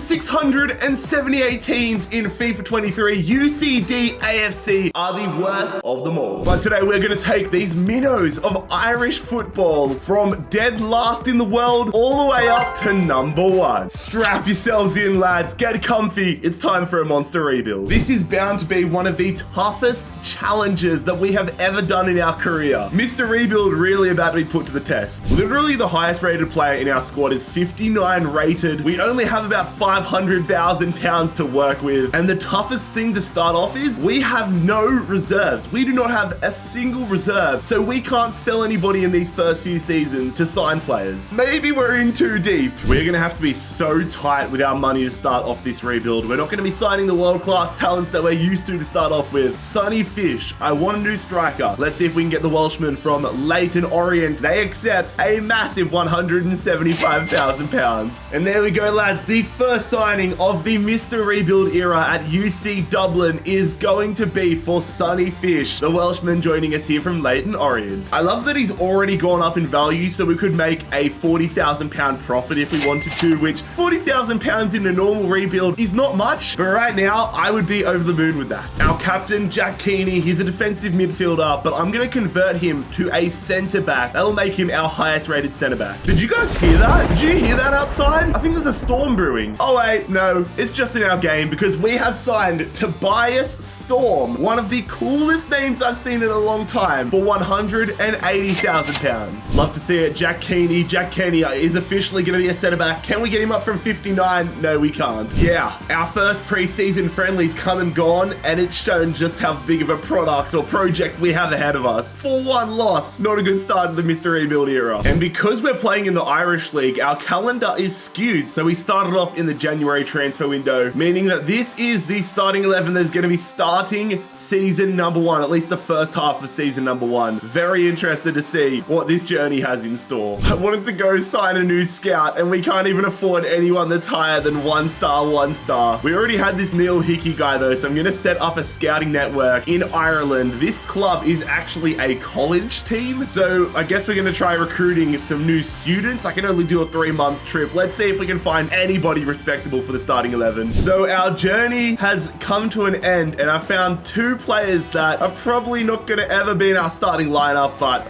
678 teams in FIFA 23, UCD AFC are the worst of them all. But today we're going to take these minnows of Irish football from dead last in the world all the way up to #1. Strap yourselves in, lads. Get comfy. It's time for a monster rebuild. This is bound to be one of the toughest challenges that we have ever done in our career. Mr. Rebuild really about to be put to the test. Literally the highest rated player in our squad is 59 rated. We only have about 500,000 pounds to work with. And the toughest thing to start off is we have no reserves. We do not have a single reserve. So we can't sell anybody in these first few seasons to sign players. Maybe we're in too deep. We're going to have to be so tight with our money to start off this rebuild. We're not going to be signing the world-class talents that we're used to start off with. Sonny Fish, I want a new striker. Let's see if we can get the Welshman from Leyton Orient. They accept a massive 175,000 pounds. And there we go, lads. The first signing of the Mr. Rebuild era at UC Dublin is going to be for Sonny Fish, the Welshman joining us here from Leyton Orient. I love that he's already gone up in value, so we could make a 40,000 pound profit if we wanted to, which 40,000 pounds in a normal rebuild is not much, but right now I would be over the moon with that. Our captain, Jack Keeney, he's a defensive midfielder, but I'm going to convert him to a centre back. That'll make him our highest rated centre back. Did you guys hear that? Did you hear that outside? I think there's a storm brewing. Oh wait, no, it's just in our game because we have signed Tobias Storm, one of the coolest names I've seen in a long time, for 180,000 pounds. Love to see it. Jack Keeney. Jack Keeney is officially going to be a centre back. Can we get him up from 59? No, we can't. Yeah, our first preseason friendly's come and gone, and it's shown just how big of a product or project we have ahead of us. 4-1 loss. Not a good start to the Mr. Rebuild era. And because we're playing in the Irish League, our calendar is skewed. So we started off in the January transfer window, meaning that this is the starting 11 that's going to be starting season #1, at least the first half of season #1. Very interested to see what this journey has in store. I wanted to go sign a new scout, and we can't even afford anyone that's higher than 1 star, 1 star. We already had this Neil Hickey guy though, so I'm going to set up a scouting network in Ireland. This club is actually a college team, so I guess we're going to try recruiting some new students. I can only do a 3-month trip. Let's see if we can find anybody respectable for the starting 11. So our journey has come to an end, and I found 2 players that are probably not going to ever be in our starting lineup, but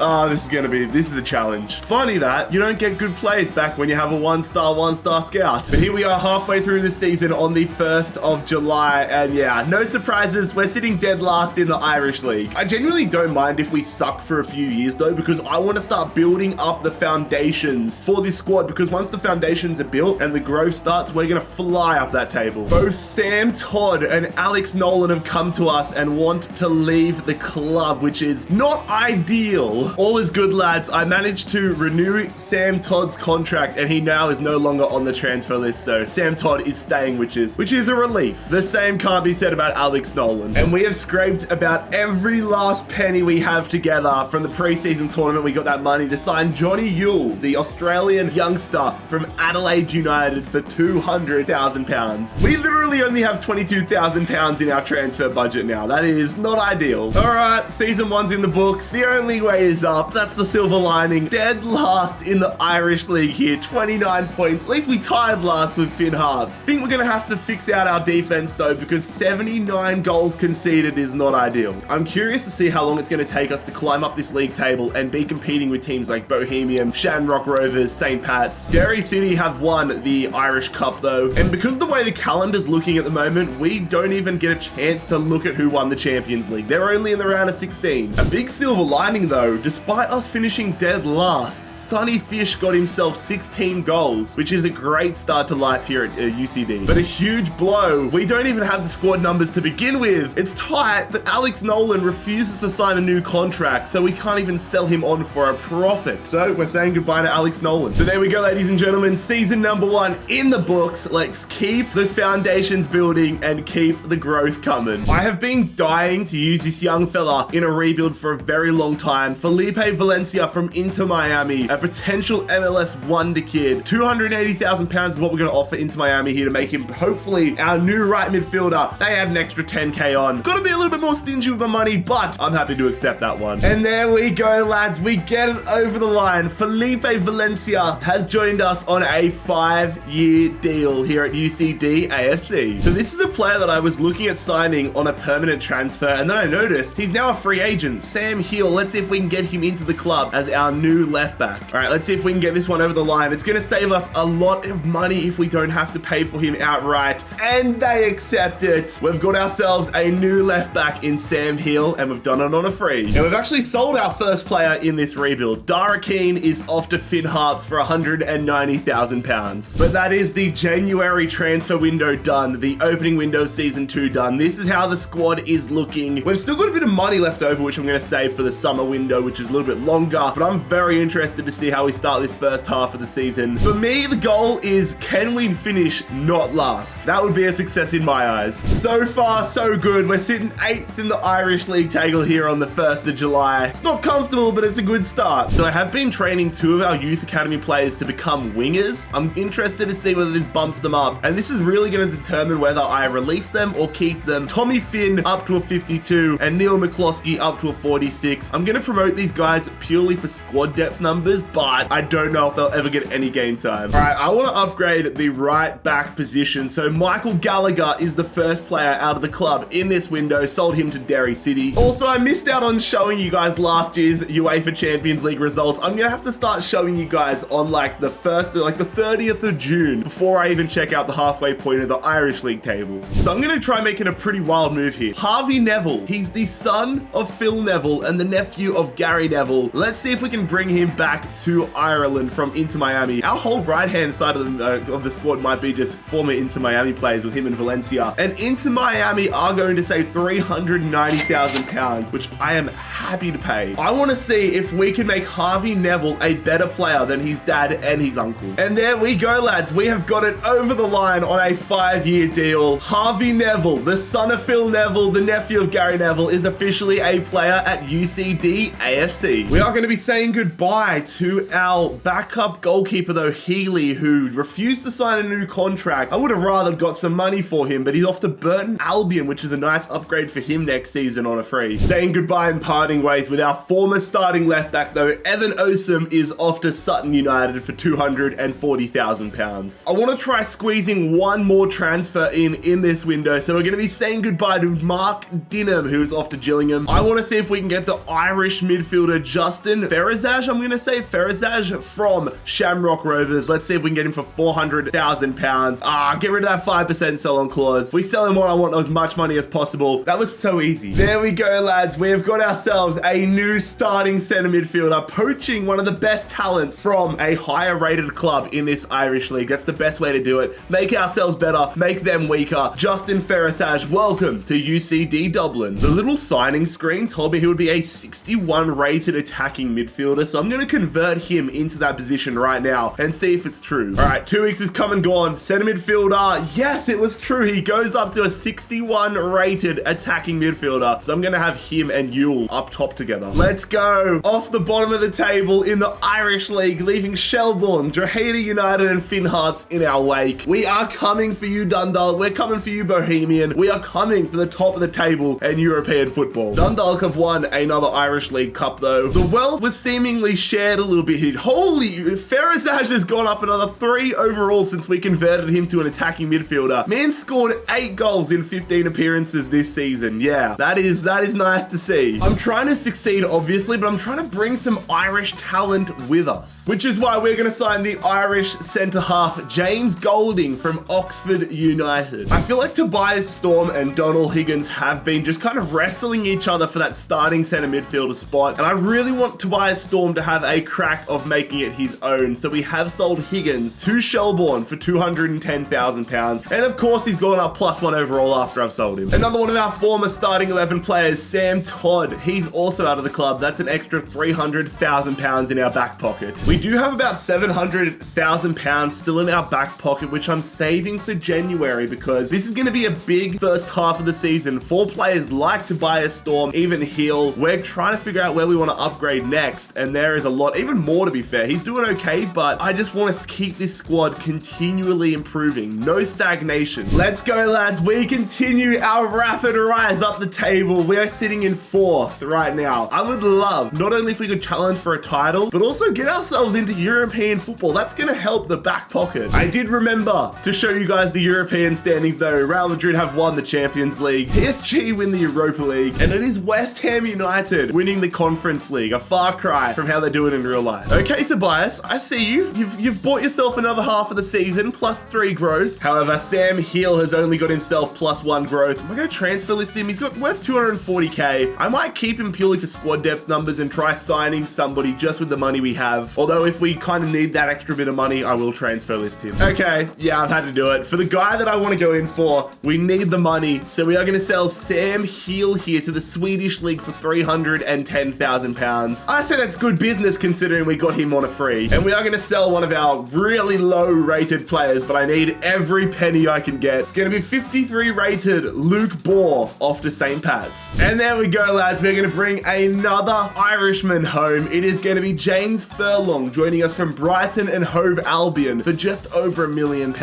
this is a challenge. Funny that you don't get good plays back when you have a 1 star, 1 star scout. But here we are halfway through the season on the 1st of July, and yeah, no surprises. We're sitting dead last in the Irish League. I genuinely don't mind if we suck for a few years though, because I want to start building up the foundations for this squad, because once the foundations are built and the growth starts, we're going to fly up that table. Both Sam Todd and Alex Nolan have come to us and want to leave the club, which is not ideal. All is good, lads. I managed to renew Sam Todd's contract, and he now is no longer on the transfer list, so Sam Todd is staying, which is a relief. The same can't be said about Alex Nolan. And we have scraped about every last penny we have together from the preseason tournament. We got that money to sign Johnny Yule, the Australian youngster from Adelaide United, for 200,000 pounds. We literally only have 22,000 pounds in our transfer budget now. That is not ideal. All right, season 1's in the books. The only way is up. That's the silver lining. Dead last in the Irish League here, 29 points. At least we tied last with Finn Harps. I think we're going to have to fix out our defense though, because 79 goals conceded is not ideal. I'm curious to see how long it's going to take us to climb up this league table and be competing with teams like Bohemian, Shamrock Rovers, St. Pat's. Derry City have won the Irish Cup though, and because of the way the calendar's looking at the moment, we don't even get a chance to look at who won the Champions League. They're only in the round of 16. A big silver lining though, despite us finishing dead last, Sonny Fish got himself 16 goals, which is a great start to life here at UCD. But a huge blow, we don't even have the squad numbers to begin with. It's tight, but Alex Nolan refuses to sign a new contract, so we can't even sell him on for a profit. So we're saying goodbye to Alex Nolan. So there we go, ladies and gentlemen, season #1 in the books. Let's keep the foundations building and keep the growth coming. I have been dying to use this young fella in a rebuild for a very long time. Felipe Valencia from Inter Miami, a potential MLS wonder kid. 280,000 pounds is what we're going to offer Inter Miami here to make him hopefully our new right midfielder. They add an extra 10k on. Got to be a little bit more stingy with my money, but I'm happy to accept that one. And there we go, lads. We get it over the line. Felipe Valencia has joined us on a 5-year deal. deal here at UCD AFC. So this is a player that I was looking at signing on a permanent transfer, and then I noticed he's now a free agent. Sam Hill, let's see if we can get him into the club as our new left back. All right, let's see if we can get this one over the line. It's going to save us a lot of money if we don't have to pay for him outright, and they accept it. We've got ourselves a new left back in Sam Hill, and we've done it on a free. And we've actually sold our first player in this rebuild. Dara Keane is off to Finn Harps for £190,000. But that is the January transfer window done, the opening window of season 2 done. This is how the squad is looking. We've still got a bit of money left over, which I'm going to save for the summer window, which is a little bit longer, but I'm very interested to see how we start this first half of the season. For me, the goal is, can we finish not last? That would be a success in my eyes. So far, so good. We're sitting 8th in the Irish League table here on the 1st of July. It's not comfortable, but it's a good start. So I have been training 2 of our youth academy players to become wingers. I'm interested to see whether this bumps them up, and this is really going to determine whether I release them or keep them. Tommy Finn up to a 52 and Neil McCloskey up to a 46. I'm going to promote these guys purely for squad depth numbers, but I don't know if they'll ever get any game time. All right, I want to upgrade the right back position. So Michael Gallagher is the first player out of the club in this window. Sold him to Derry City. Also, I missed out on showing you guys last year's UEFA Champions League results. I'm going to have to start showing you guys on like the 30th of June before I even check out the halfway point of the Irish League tables. So I'm going to try making a pretty wild move here. Harvey Neville. He's the son of Phil Neville and the nephew of Gary Neville. Let's see if we can bring him back to Ireland from Inter Miami. Our whole right-hand side of the squad might be just former Inter Miami players with him in Valencia. And Inter Miami are going to say £390,000, which I am happy to pay. I want to see if we can make Harvey Neville a better player than his dad and his uncle. And there we go, lads. We have got it over the line on a 5-year deal. Harvey Neville, the son of Phil Neville, the nephew of Gary Neville, is officially a player at UCD AFC. We are going to be saying goodbye to our backup goalkeeper, though, Healy, who refused to sign a new contract. I would have rather got some money for him, but he's off to Burton Albion, which is a nice upgrade for him next season on a free. Saying goodbye and parting ways with our former starting left back, though, Evan Osum is off to Sutton United for £240,000. I want to try squeezing one more transfer in this window, so we're going to be saying goodbye to Mark Dinham, who's off to Gillingham. I want to see if we can get the Irish midfielder Justin Ferazaj. I'm going to say Ferazaj from Shamrock Rovers. Let's see if we can get him for £400,000. Get rid of that 5% sell-on clause. If we sell him on, I want as much money as possible. That was so easy. There we go, lads. We have got ourselves a new starting centre midfielder, poaching one of the best talents from a higher rated club in this Irish League. That's the best way to do it. Make ourselves better, make them weaker. Justin Ferazaj, welcome to UCD Dublin. The little signing screen told me he would be a 61 rated attacking midfielder, so I'm going to convert him into that position right now and see if it's true. All right, 2 weeks has come and gone. Centre midfielder, yes, it was true. He goes up to a 61 rated attacking midfielder, so I'm going to have him and Yule up top together. Let's go. Off the bottom of the table in the Irish League, leaving Shelbourne, JarradHD United and Finn Harps in our wake. We are coming for you, Dundalk. We're coming for you, Bohemian. We are coming for the top of the table in European football. Dundalk have won another Irish League Cup, though. The wealth was seemingly shared a little bit here. Holy, Ferazaj has gone up another 3 overall since we converted him to an attacking midfielder. Man scored 8 goals in 15 appearances this season. Yeah, that is nice to see. I'm trying to succeed, obviously, but I'm trying to bring some Irish talent with us, which is why we're going to sign the Irish centre-half James Golding from Oxford United. I feel like Tobias Storm and Donald Higgins have been just kind of wrestling each other for that starting centre midfielder spot, and I really want Tobias Storm to have a crack of making it his own, so we have sold Higgins to Shelbourne for £210,000, and of course he's gone up +1 overall after I've sold him. Another one of our former starting 11 players, Sam Todd, he's also out of the club. That's an extra £300,000 in our back pocket. We do have about £700,000 still in our back pocket, which I'm saving for January because this is going to be a big first half of the season for players like Tobias Storm, even Heel. We're trying to figure out where we want to upgrade next, and there is a lot, even more to be fair. He's doing okay, but I just want us to keep this squad continually improving. No stagnation. Let's go, lads. We continue our rapid rise up the table. We are sitting in 4th right now. I would love, not only if we could challenge for a title, but also get ourselves into European football. That's going to help the back pocket. I did remember to show you guys the European standings though. Real Madrid have won the Champions League, PSG win the Europa League, and it is West Ham United winning the Conference League. A far cry from how they do it in real life. Okay, Tobias, I see you. You've bought yourself another half of the season, +3 growth. However, Sam Hill has only got himself +1 growth. Am I going to transfer list him? He's got worth 240k. I might keep him purely for squad depth numbers and try signing somebody just with the money we have. Although if we kind of need that extra bit of money, I will transfer list him. Okay, yeah, I've had to do it. For the guy that I want to go in for, we need the money. So we are going to sell Sam Hill here to the Swedish League for £310,000. I say that's good business considering we got him on a free. And we are going to sell one of our really low rated players, but I need every penny I can get. It's going to be 53 rated Luke Bohr off to St. Pat's. And there we go, lads. We're going to bring another Irishman home. It is going to be James Furlong joining us from Brighton and Hove Albion for just over £1 million.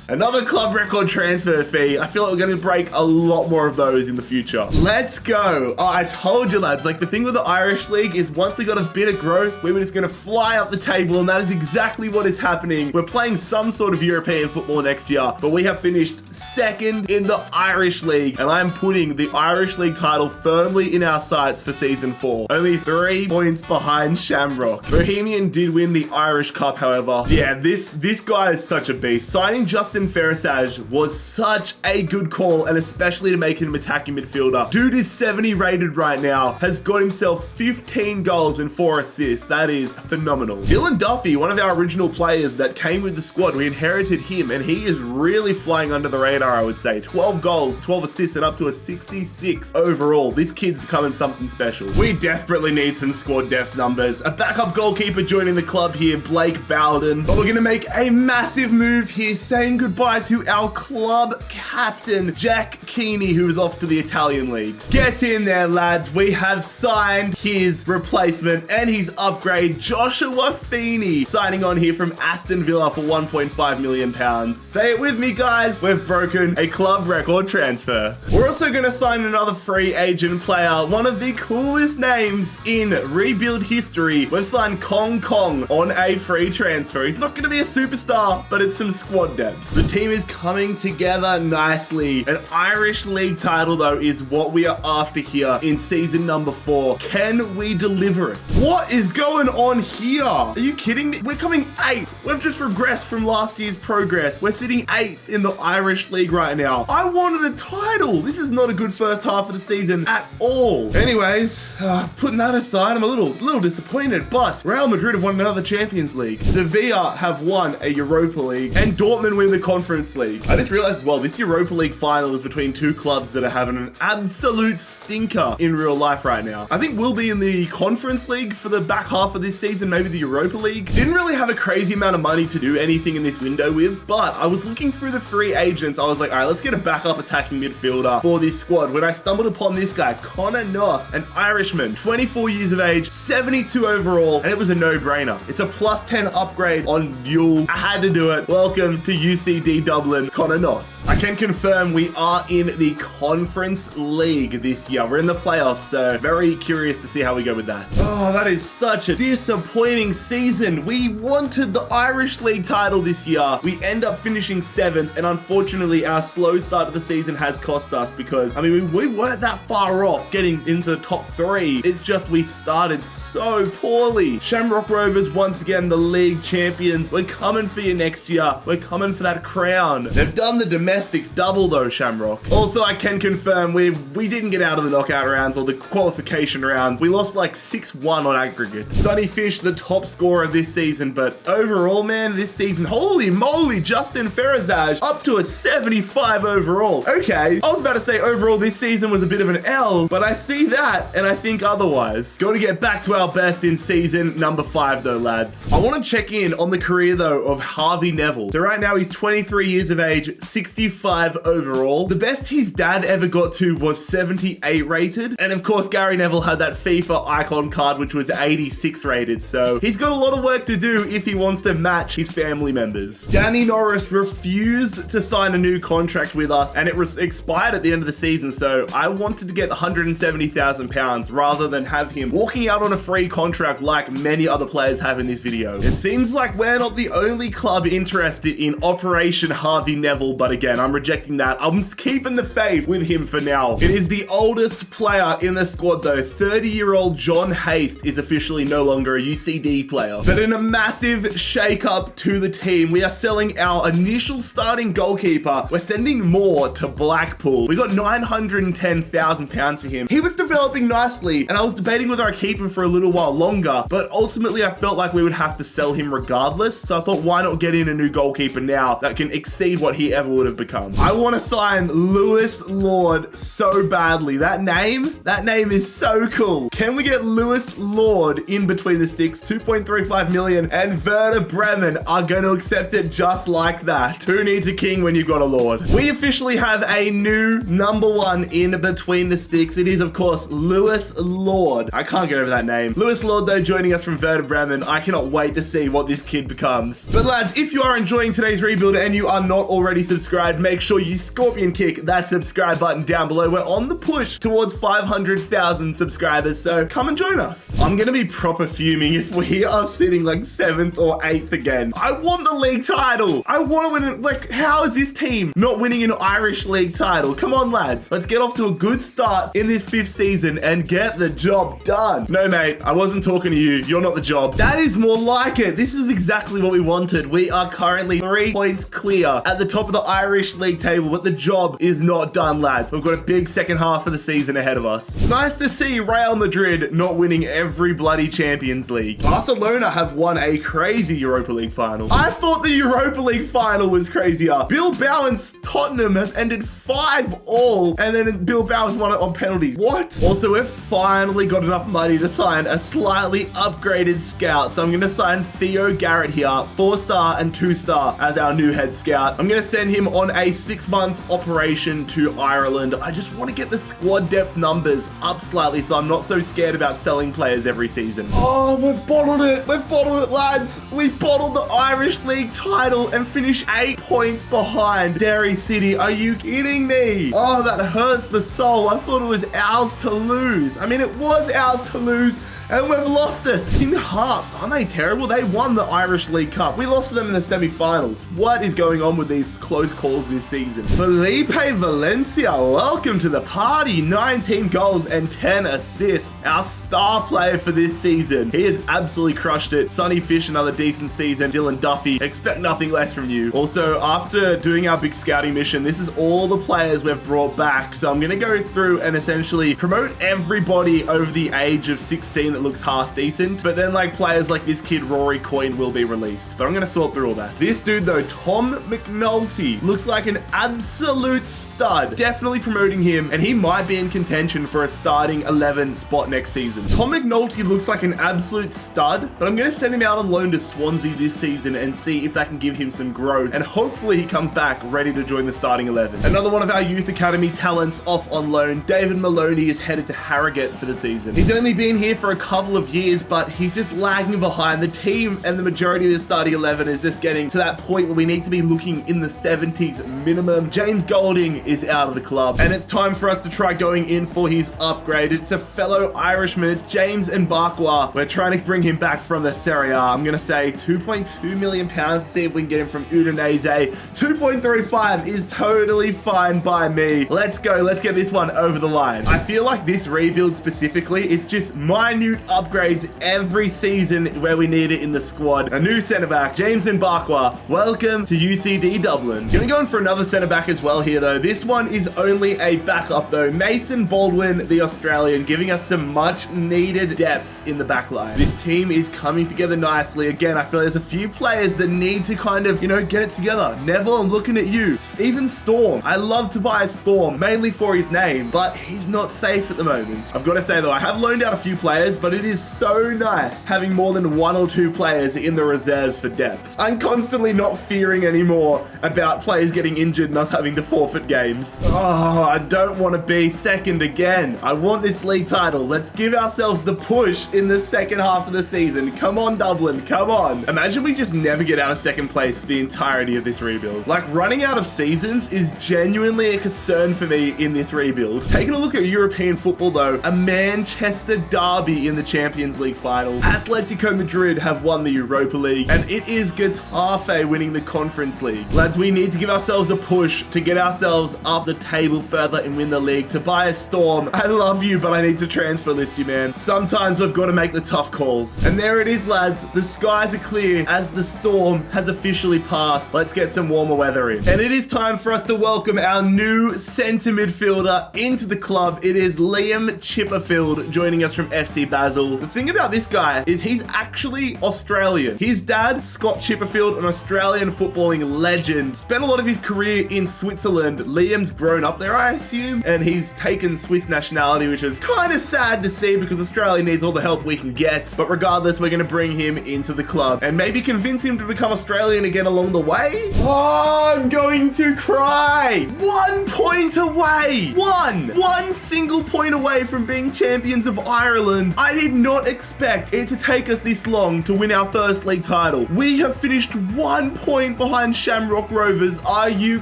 Another club record transfer fee. I feel like we're going to break a lot more of those in the future. Let's go. Oh, I told you, lads. Like, the thing with the Irish League is once we got a bit of growth, we were just going to fly up the table, and that is exactly what is happening. We're playing some sort of European football next year, but we have finished second in the Irish League, and I'm putting the Irish League title firmly in our sights for season 4. Only 3 points behind Shamrock. Bohemian did win the Irish Cup, however. Yeah, this guy is such a beast. Signing Justin Ferisaj was such a good call, and especially to make him an attacking midfielder. Dude is 70 rated right now, has got himself 15 goals and 4 assists. That is phenomenal. Dylan Duffy, one of our original players that came with the squad, we inherited him, and he is really flying under the radar, I would say. 12 goals, 12 assists, and up to a 66 overall. This kid's becoming something special. We desperately need some squad depth numbers. A backup goalkeeper joining the club here, Blake Bowden. But we're going to make a massive move here, saying goodbye to our club captain, Jack Keeney, who is off to the Italian leagues. Get in there, lads. We have signed his replacement and his upgrade, Joshua Feeney, signing on here from Aston Villa for £1.5 million. Say it with me, guys. We've broken a club record transfer. We're also going to sign another free agent player, one of the coolest names in rebuild history. We've signed Kong Kong on a free transfer. He's not going to be a superstar, but it's some squad depth. The team is coming together nicely. An Irish League title, though, is what we are after here in season number 4. Can we deliver it? What is going on here? Are you kidding me? We're coming 8th. We've just regressed from last year's progress. We're sitting 8th in the Irish League right now. I wanted a title. This is not a good first half of the season at all. Anyways, putting that aside, I'm a little disappointed, but Real Madrid have won another Champions League. Sevilla have won a Europa League, and Dortmund win the Conference League. I just realized as well, this Europa League final is between 2 clubs that are having an absolute stinker in real life right now. I think we'll be in the Conference League for the back half of this season, maybe the Europa League. Didn't really have a crazy amount of money to do anything in this window with, but I was looking through the free agents. I was like, all right, let's get a backup attacking midfielder for this squad. When I stumbled upon this guy, Connor Noss, an Irishman, 24 years of age, 72 overall, and it was a no-brainer. It's a +10 upgrade on Yule. I had to do it. Welcome to UCD Dublin, Connor Noss. I can confirm we are in the Conference League this year. We're in the playoffs, so very curious to see how we go with that. Oh, that is such a disappointing season. We wanted the Irish League title this year. We end up finishing 7th, and unfortunately, our slow start of the season has cost us because, I mean, we weren't that far off getting into the top 3. It's just we started so poorly. Shamrock Rovers, once again, the league champions. We're coming for you next year. We're coming for that crown. They've done the domestic double though, Shamrock. Also, I can confirm we didn't get out of the knockout rounds or the qualification rounds. We lost like 6-1 on aggregate. Sonny Fish, the top scorer this season, but overall, man, this season, holy moly, Justin Ferisaj up to a 75 overall. Okay, I was about to say overall this season was a bit of an L, but I see that and I think otherwise. Got to get back to our best in season number 5 though, lads. I want to check in on the career though of Harvey Neville. So right now he's 23 years of age, 65 overall. The best his dad ever got to was 78 rated. And of course, Gary Neville had that FIFA icon card, which was 86 rated. So he's got a lot of work to do if he wants to match his family members. Danny Norris refused to sign a new contract with us and it was expired at the end of the season. So I wanted to get £170,000 rather than have him walking out on a free contract like many other players have in this video. It seems like we're not the only club interested interested in Operation Harvey Neville, but again, I'm rejecting that. I'm keeping the faith with him for now. It is the oldest player in the squad though. 30-year-old John Haste is officially no longer a UCD player. But in a massive shake-up to the team, we are selling our initial starting goalkeeper. We're sending more to Blackpool. We got £910,000 for him. He was developing nicely, and I was debating whether I keep him for a little while longer, but ultimately I felt like we would have to sell him regardless. So I thought, why not get in a new goalkeeper now that can exceed what he ever would have become? I want to sign Lewis Lord so badly. That name is so cool. Can we get Lewis Lord in between the sticks? 2.35 million, and Werder Bremen are going to accept it just like that. Who needs a king when you've got a Lord? We officially have a new number one in between the sticks. It is, of course, Lewis Lord. I can't get over that name. Lewis Lord, though, joining us from Werder Bremen. I cannot wait to see what this kid becomes. But lads, if you are enjoying today's rebuild and you are not already subscribed, make sure you scorpion kick that subscribe button down below. We're on the push towards 500,000 subscribers, so come and join us. I'm gonna be proper fuming if we are sitting like 7th or 8th again. I want the league title. I want to win it. Like, how is this team not winning an Irish league title? Come on, lads. Let's get off to a good start in this 5th season and get the job done. No, mate, I wasn't talking to you. You're not the job. That is more like it. This is exactly what we wanted. We are currently 3 points clear at the top of the Irish league table, but the job is not done, lads. We've got a big second half of the season ahead of us. It's nice to see Real Madrid not winning every bloody Champions League. Barcelona have won a crazy Europa League final. I thought the Europa League final was crazier. Bilbao and Tottenham has ended 5-5, and then Bilbao has won it on penalties. What? Also, we've finally got enough money to sign a slightly upgraded scout. So I'm going to sign Theo Garrett here, 4-star and 2-star as our new head scout. I'm going to send him on a 6-month operation to Ireland. I just want to get the squad depth numbers up slightly so I'm not so scared about selling players every season. Oh, we've bottled it. We've bottled it, lads. We bottled the Irish League title and finished 8 points behind Derry City. Are you kidding me? Oh, that hurts the soul. I thought it was ours to lose. I mean, it was ours to lose, and we've lost it. Team Harps, aren't they terrible? They won the Irish League Cup. We lost to them in the semi-finals. What is going on with these close calls this season? Felipe Valencia, welcome to the party. 19 goals and 10 assists. Our star player for this season. He has absolutely crushed it. Sonny Fish, another decent season. Dylan Duffy, expect nothing less from you. Also, after doing our big scouting mission, this is all the players we've brought back. So I'm going to go through and essentially promote everybody over the age of 16 that looks half decent, but then like players like this kid Rory Coyne will be released, but I'm gonna sort through all that. This dude though, Tom McNulty, looks like an absolute stud. Definitely promoting him, and he might be in contention for a starting 11 spot next season. Tom McNulty looks like an absolute stud, but I'm gonna send him out on loan to Swansea this season and see if that can give him some growth, and hopefully he comes back ready to join the starting 11. Another one of our youth academy talents off on loan, David Maloney, is headed to Harrogate for the season. He's only been here for a couple of years, but he's just lagging behind. The team and the majority of the starting 11 is just getting to that point where we need to be looking in the 70s minimum. James Golding is out of the club, and it's time for us to try going in for his upgrade. It's a fellow Irishman. It's James Mbakwa. We're trying to bring him back from the Serie A. I'm going to say £2.2 million to see if we can get him from Udinese. 2.35 is totally fine by me. Let's go. Let's get this one over the line. I feel like this rebuild specifically, it's just minute upgrades every season where we need it in the squad. A new centre back, James Mbakwa. Welcome to UCD Dublin. Gonna go in for another centre back as well here though. This one is only a backup though. Mason Baldwin, the Australian, giving us some much needed depth in the back line. This team is coming together nicely. Again, I feel there's a few players that need to kind of, get it together. Neville, I'm looking at you. Even Storm. I love to buy a Storm, mainly for his name, but he's not safe at the moment. I've got to say though, I have loaned out a few players, but it is so nice having more than 1 or 2 players in the reserves for depth. I'm constantly not fearing anymore about players getting injured and us having to forfeit games. Oh, I don't want to be second again. I want this league title. Let's give ourselves the push in the second half of the season. Come on, Dublin, come on. Imagine we just never get out of second place for the entirety of this rebuild. Like, running out of seasons is genuinely a concern for me in this rebuild. Taking a look at European football though, a Manchester derby in the Champions League final. Atletico Madrid have won the Europa League, and it is Guitar Parfait winning the Conference League. Lads, we need to give ourselves a push to get ourselves up the table further and win the league. Tobias Storm, I love you, but I need to transfer list you, man. Sometimes we've got to make the tough calls. And there it is, lads. The skies are clear as the storm has officially passed. Let's get some warmer weather in. And it is time for us to welcome our new centre midfielder into the club. It is Liam Chipperfield joining us from FC Basel. The thing about this guy is he's actually Australian. His dad, Scott Chipperfield, an Australian footballing legend, spent a lot of his career in Switzerland. Liam's grown up there, I assume, and he's taken Swiss nationality, which is kind of sad to see because Australia needs all the help we can get. But regardless, we're going to bring him into the club and maybe convince him to become Australian again along the way. Oh, I'm going to cry. 1 point away. One single point away from being champions of Ireland. I did not expect it to take us this long to win our first league title. We have finished 1 point behind Shamrock Rovers. Are you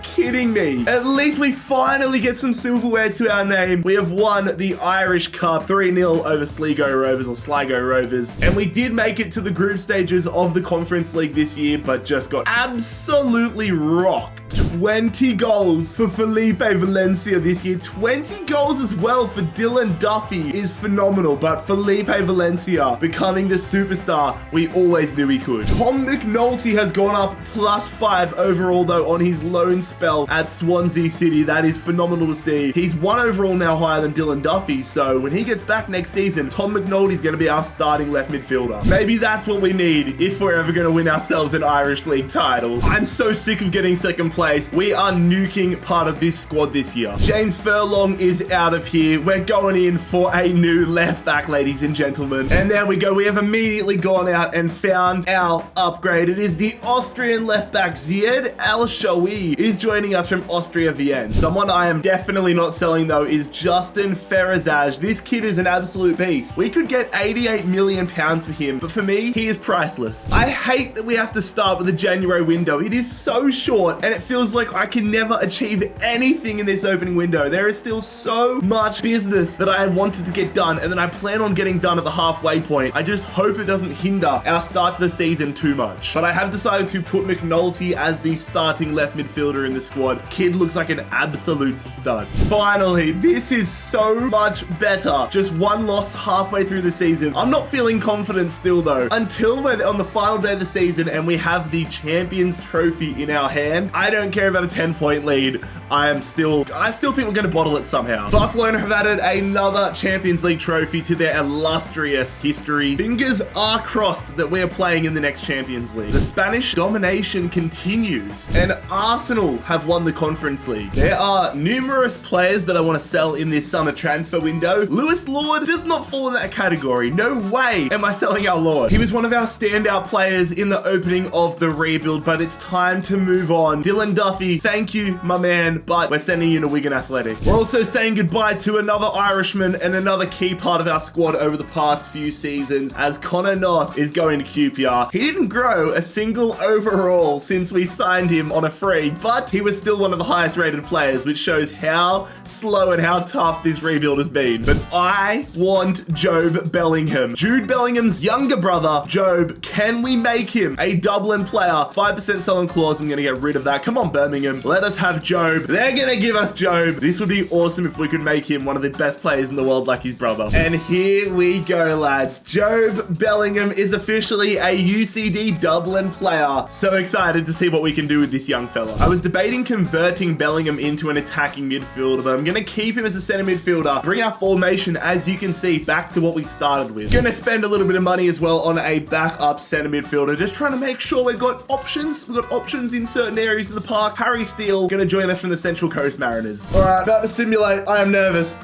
kidding me? At least we finally get some silverware to our name. We have won the Irish Cup 3-0 over Sligo Rovers or Sligo Rovers. And we did make it to the group stages of the Conference League this year, but just got absolutely rocked. 20 goals for Felipe Valencia this year. 20 goals as well for Dylan Duffy is phenomenal, but Felipe Valencia becoming the superstar we always knew he could. Tom McNulty has gone up +5 overall though on his loan spell at Swansea City. That is phenomenal to see. He's 1 overall now higher than Dylan Duffy, so when he gets back next season, Tom McNulty's going to be our starting left midfielder. Maybe that's what we need if we're ever going to win ourselves an Irish League title. I'm so sick of getting second place. We are nuking part of this squad this year. James Furlong is out of here. We're going in for a new left back, ladies and gentlemen. And there we go. We have immediately gone out and found our upgrade. It is the Austrian left back Ziad El-Shawi is joining us from Austria Vienna. Someone I am definitely not selling though is Justin Ferazaj. This kid is an absolute beast. We could get 88 million pounds for him, but for me, he is priceless. I hate that we have to start with the January window. It is so short and it feels like I can never achieve anything in this opening window. There is still so much business that I wanted to get done and then I plan on getting done at the halfway point. I just hope it doesn't hinder our start to the season too much. But I have decided to put McNulty as the starting left midfielder in the squad. Kid looks like an absolute stud. Finally, this is so much better. Just 1 loss halfway through the season. I'm not feeling confident still though. Until we're on the final day of the season and we have the Champions Trophy in our hand, I don't care about a 10-point lead. I still think we're going to bottle it somehow. Barcelona have added another Champions League trophy to their illustrious history. Fingers are crossed that we are playing in the next Champions League. The Spanish domination continues and Arsenal have won the Conference League. There are numerous players that I want to sell in this summer transfer window. Lewis Lord does not fall in that category. No way am I selling our Lord. He was one of our standout players in the opening of the rebuild, but it's time to move on. Dylan Duffy, thank you, my man, but we're sending you to Wigan Athletic. We're also saying goodbye to another Irishman and another key part of our squad over the past few seasons as Connor Noss is going to QPR. He didn't grow a single overall since we signed him on a free, but he was still one of the highest rated players, which shows how slow and how tough this rebuild has been. But I want Job Bellingham. Jude Bellingham's younger brother, Job. Can we make him a Dublin player? 5% selling clause. I'm going to get rid of that. Come on, Birmingham. Let us have Job. They're going to give us Job. This would be awesome if we could make him one of the best players in the world like his brother. And here we go, lads. Job Bellingham is officially a UCD Dublin player. So excited to see what we can do with this young fella. I was debating converting Bellingham into an attacking midfielder, but I'm going to keep him as a center midfielder. Bring our formation, as you can see, back to what we started with. Going to spend a little bit of money as well on a backup center midfielder. Just trying to make sure we've got options. We've got options in certain areas of the park. Harry Steele going to join us from the Central Coast Mariners. All right, about to simulate. I am nervous.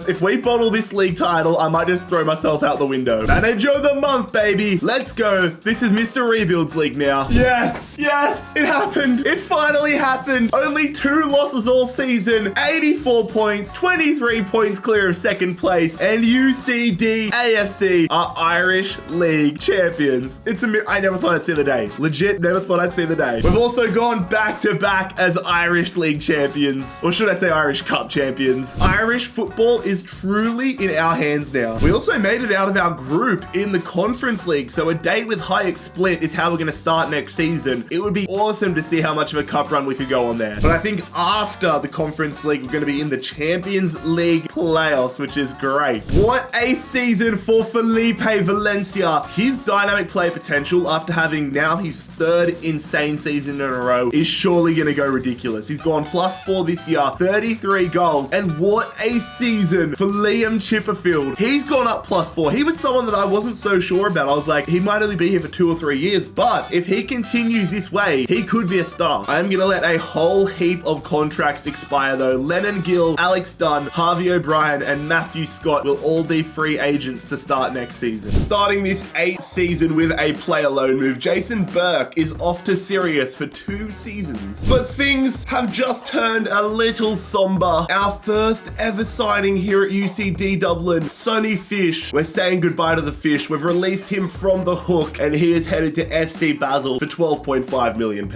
If we bottle this league title, I might just throw myself out the window. Manager of the month, baby. Let's go. This is Mr. Rebuilds League now. Yes, it happened. It finally happened. Only 2 losses all season, 84 points, 23 points clear of second place, and UCD AFC are Irish League champions. I never thought I'd see the day. Legit, never thought I'd see the day. We've also gone back to back as Irish League champions. champions. Or should I say Irish Cup champions? Irish football is truly in our hands now. We also made it out of our group in the Conference League, so a date with Hayek split is how we're going to start next season. It would be awesome to see how much of a cup run we could go on there. But I think after the Conference League, we're going to be in the Champions League playoffs, which is great. What a season for Felipe Valencia. His dynamic play potential after having now his third insane season in a row is surely going to go ridiculous. He's gone +4 this year, 33 goals, and what a season for Liam Chipperfield. He's gone up +4. He was someone that I wasn't so sure about. I was like, he might only be here for 2 or 3 years, but if he continues this way, he could be a star. I'm going to let a whole heap of contracts expire though. Lennon Gill, Alex Dunn, Harvey O'Brien, and Matthew Scott will all be free agents to start next season. Starting this 8th season with a player loan move, Jason Burke is off to Sirius for 2 seasons. But things have just turned a little somber. Our first ever signing here at UCD Dublin, Sonny Fish. We're saying goodbye to the Fish. We've released him from the hook and he is headed to FC Basel for £12.5 million.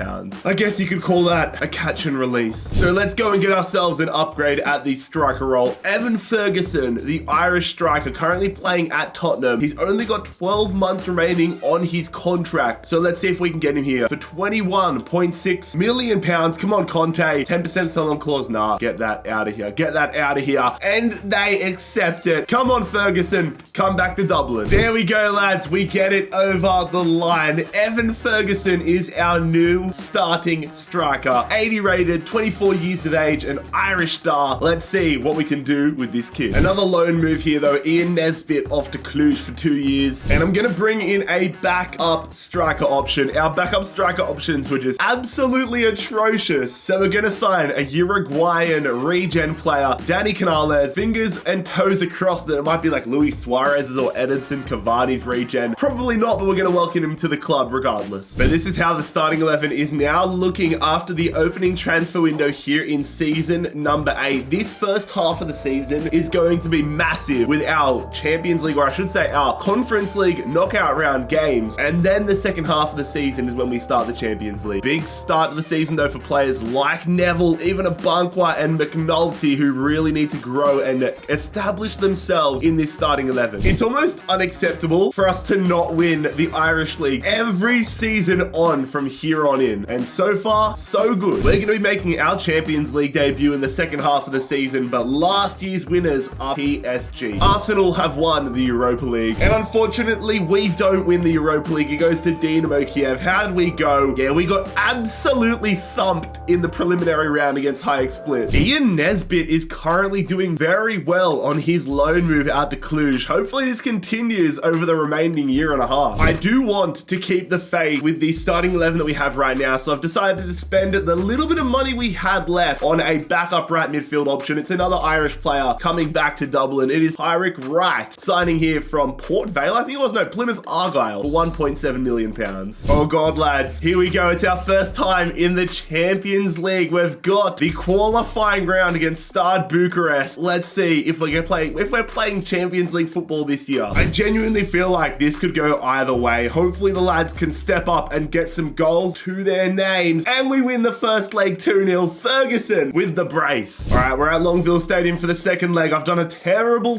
I guess you could call that a catch and release. So let's go and get ourselves an upgrade at the striker role. Evan Ferguson, the Irish striker, currently playing at Tottenham. He's only got 12 months remaining on his contract. So let's see if we can get him here for £21.6 million. Come on, Conte. 10% sell-on clause. Nah, get that out of here. Get that out of here. And they accept it. Come on, Ferguson. Come back to Dublin. There we go, lads. We get it over the line. Evan Ferguson is our new starting striker. 80 rated, 24 years of age, an Irish star. Let's see what we can do with this kid. Another loan move here though. Ian Nesbitt off to Cluj for 2 years. And I'm going to bring in a backup striker option. Our backup striker options were just absolutely atrocious. So we're going to sign a Uruguayan regen player, Danny Canales. Fingers and toes across that it might be like Luis Suarez's or Edinson Cavani's regen. Probably not, but we're going to welcome him to the club regardless. But this is how the starting 11 is now looking after the opening transfer window here in season number 8. This first half of the season is going to be massive with our Champions League, or I should say our Conference League knockout round games. And then the second half of the season is when we start the Champions League. Big start of the season though for players like Neville, even Abankwah and McNulty, who really need to grow and establish themselves in this starting 11. It's almost unacceptable for us to not win the Irish League every season on from here on in. And so far, so good. We're going to be making our Champions League debut in the second half of the season, but last year's winners are PSG. Arsenal have won the Europa League, and unfortunately, we don't win the Europa League. It goes to Dinamo Kiev. How did we go? Yeah, we got absolutely thumped in the preliminary round against Hayek Split. Ian Nesbitt is currently doing very well on his loan move out to Cluj. Hopefully this continues over the remaining year and a half. I do want to keep the faith with the starting 11 that we have right now, so I've decided to spend the little bit of money we had left on a backup right midfield option. It's another Irish player coming back to Dublin. It is Tyrick Wright, signing here from Port Vale. I think it was, no, Plymouth Argyle for £1.7 million. Oh God, lads, here we go. It's our first time in the Champions League. We've got the qualifying round against Stade Bucharest. Let's see if we're playing Champions League football this year. I genuinely feel like this could go either way. Hopefully the lads can step up and get some goals to their names, and we win the first leg 2-0. Ferguson with the brace. All right, we're at Longville Stadium for the second leg. I've done a terrible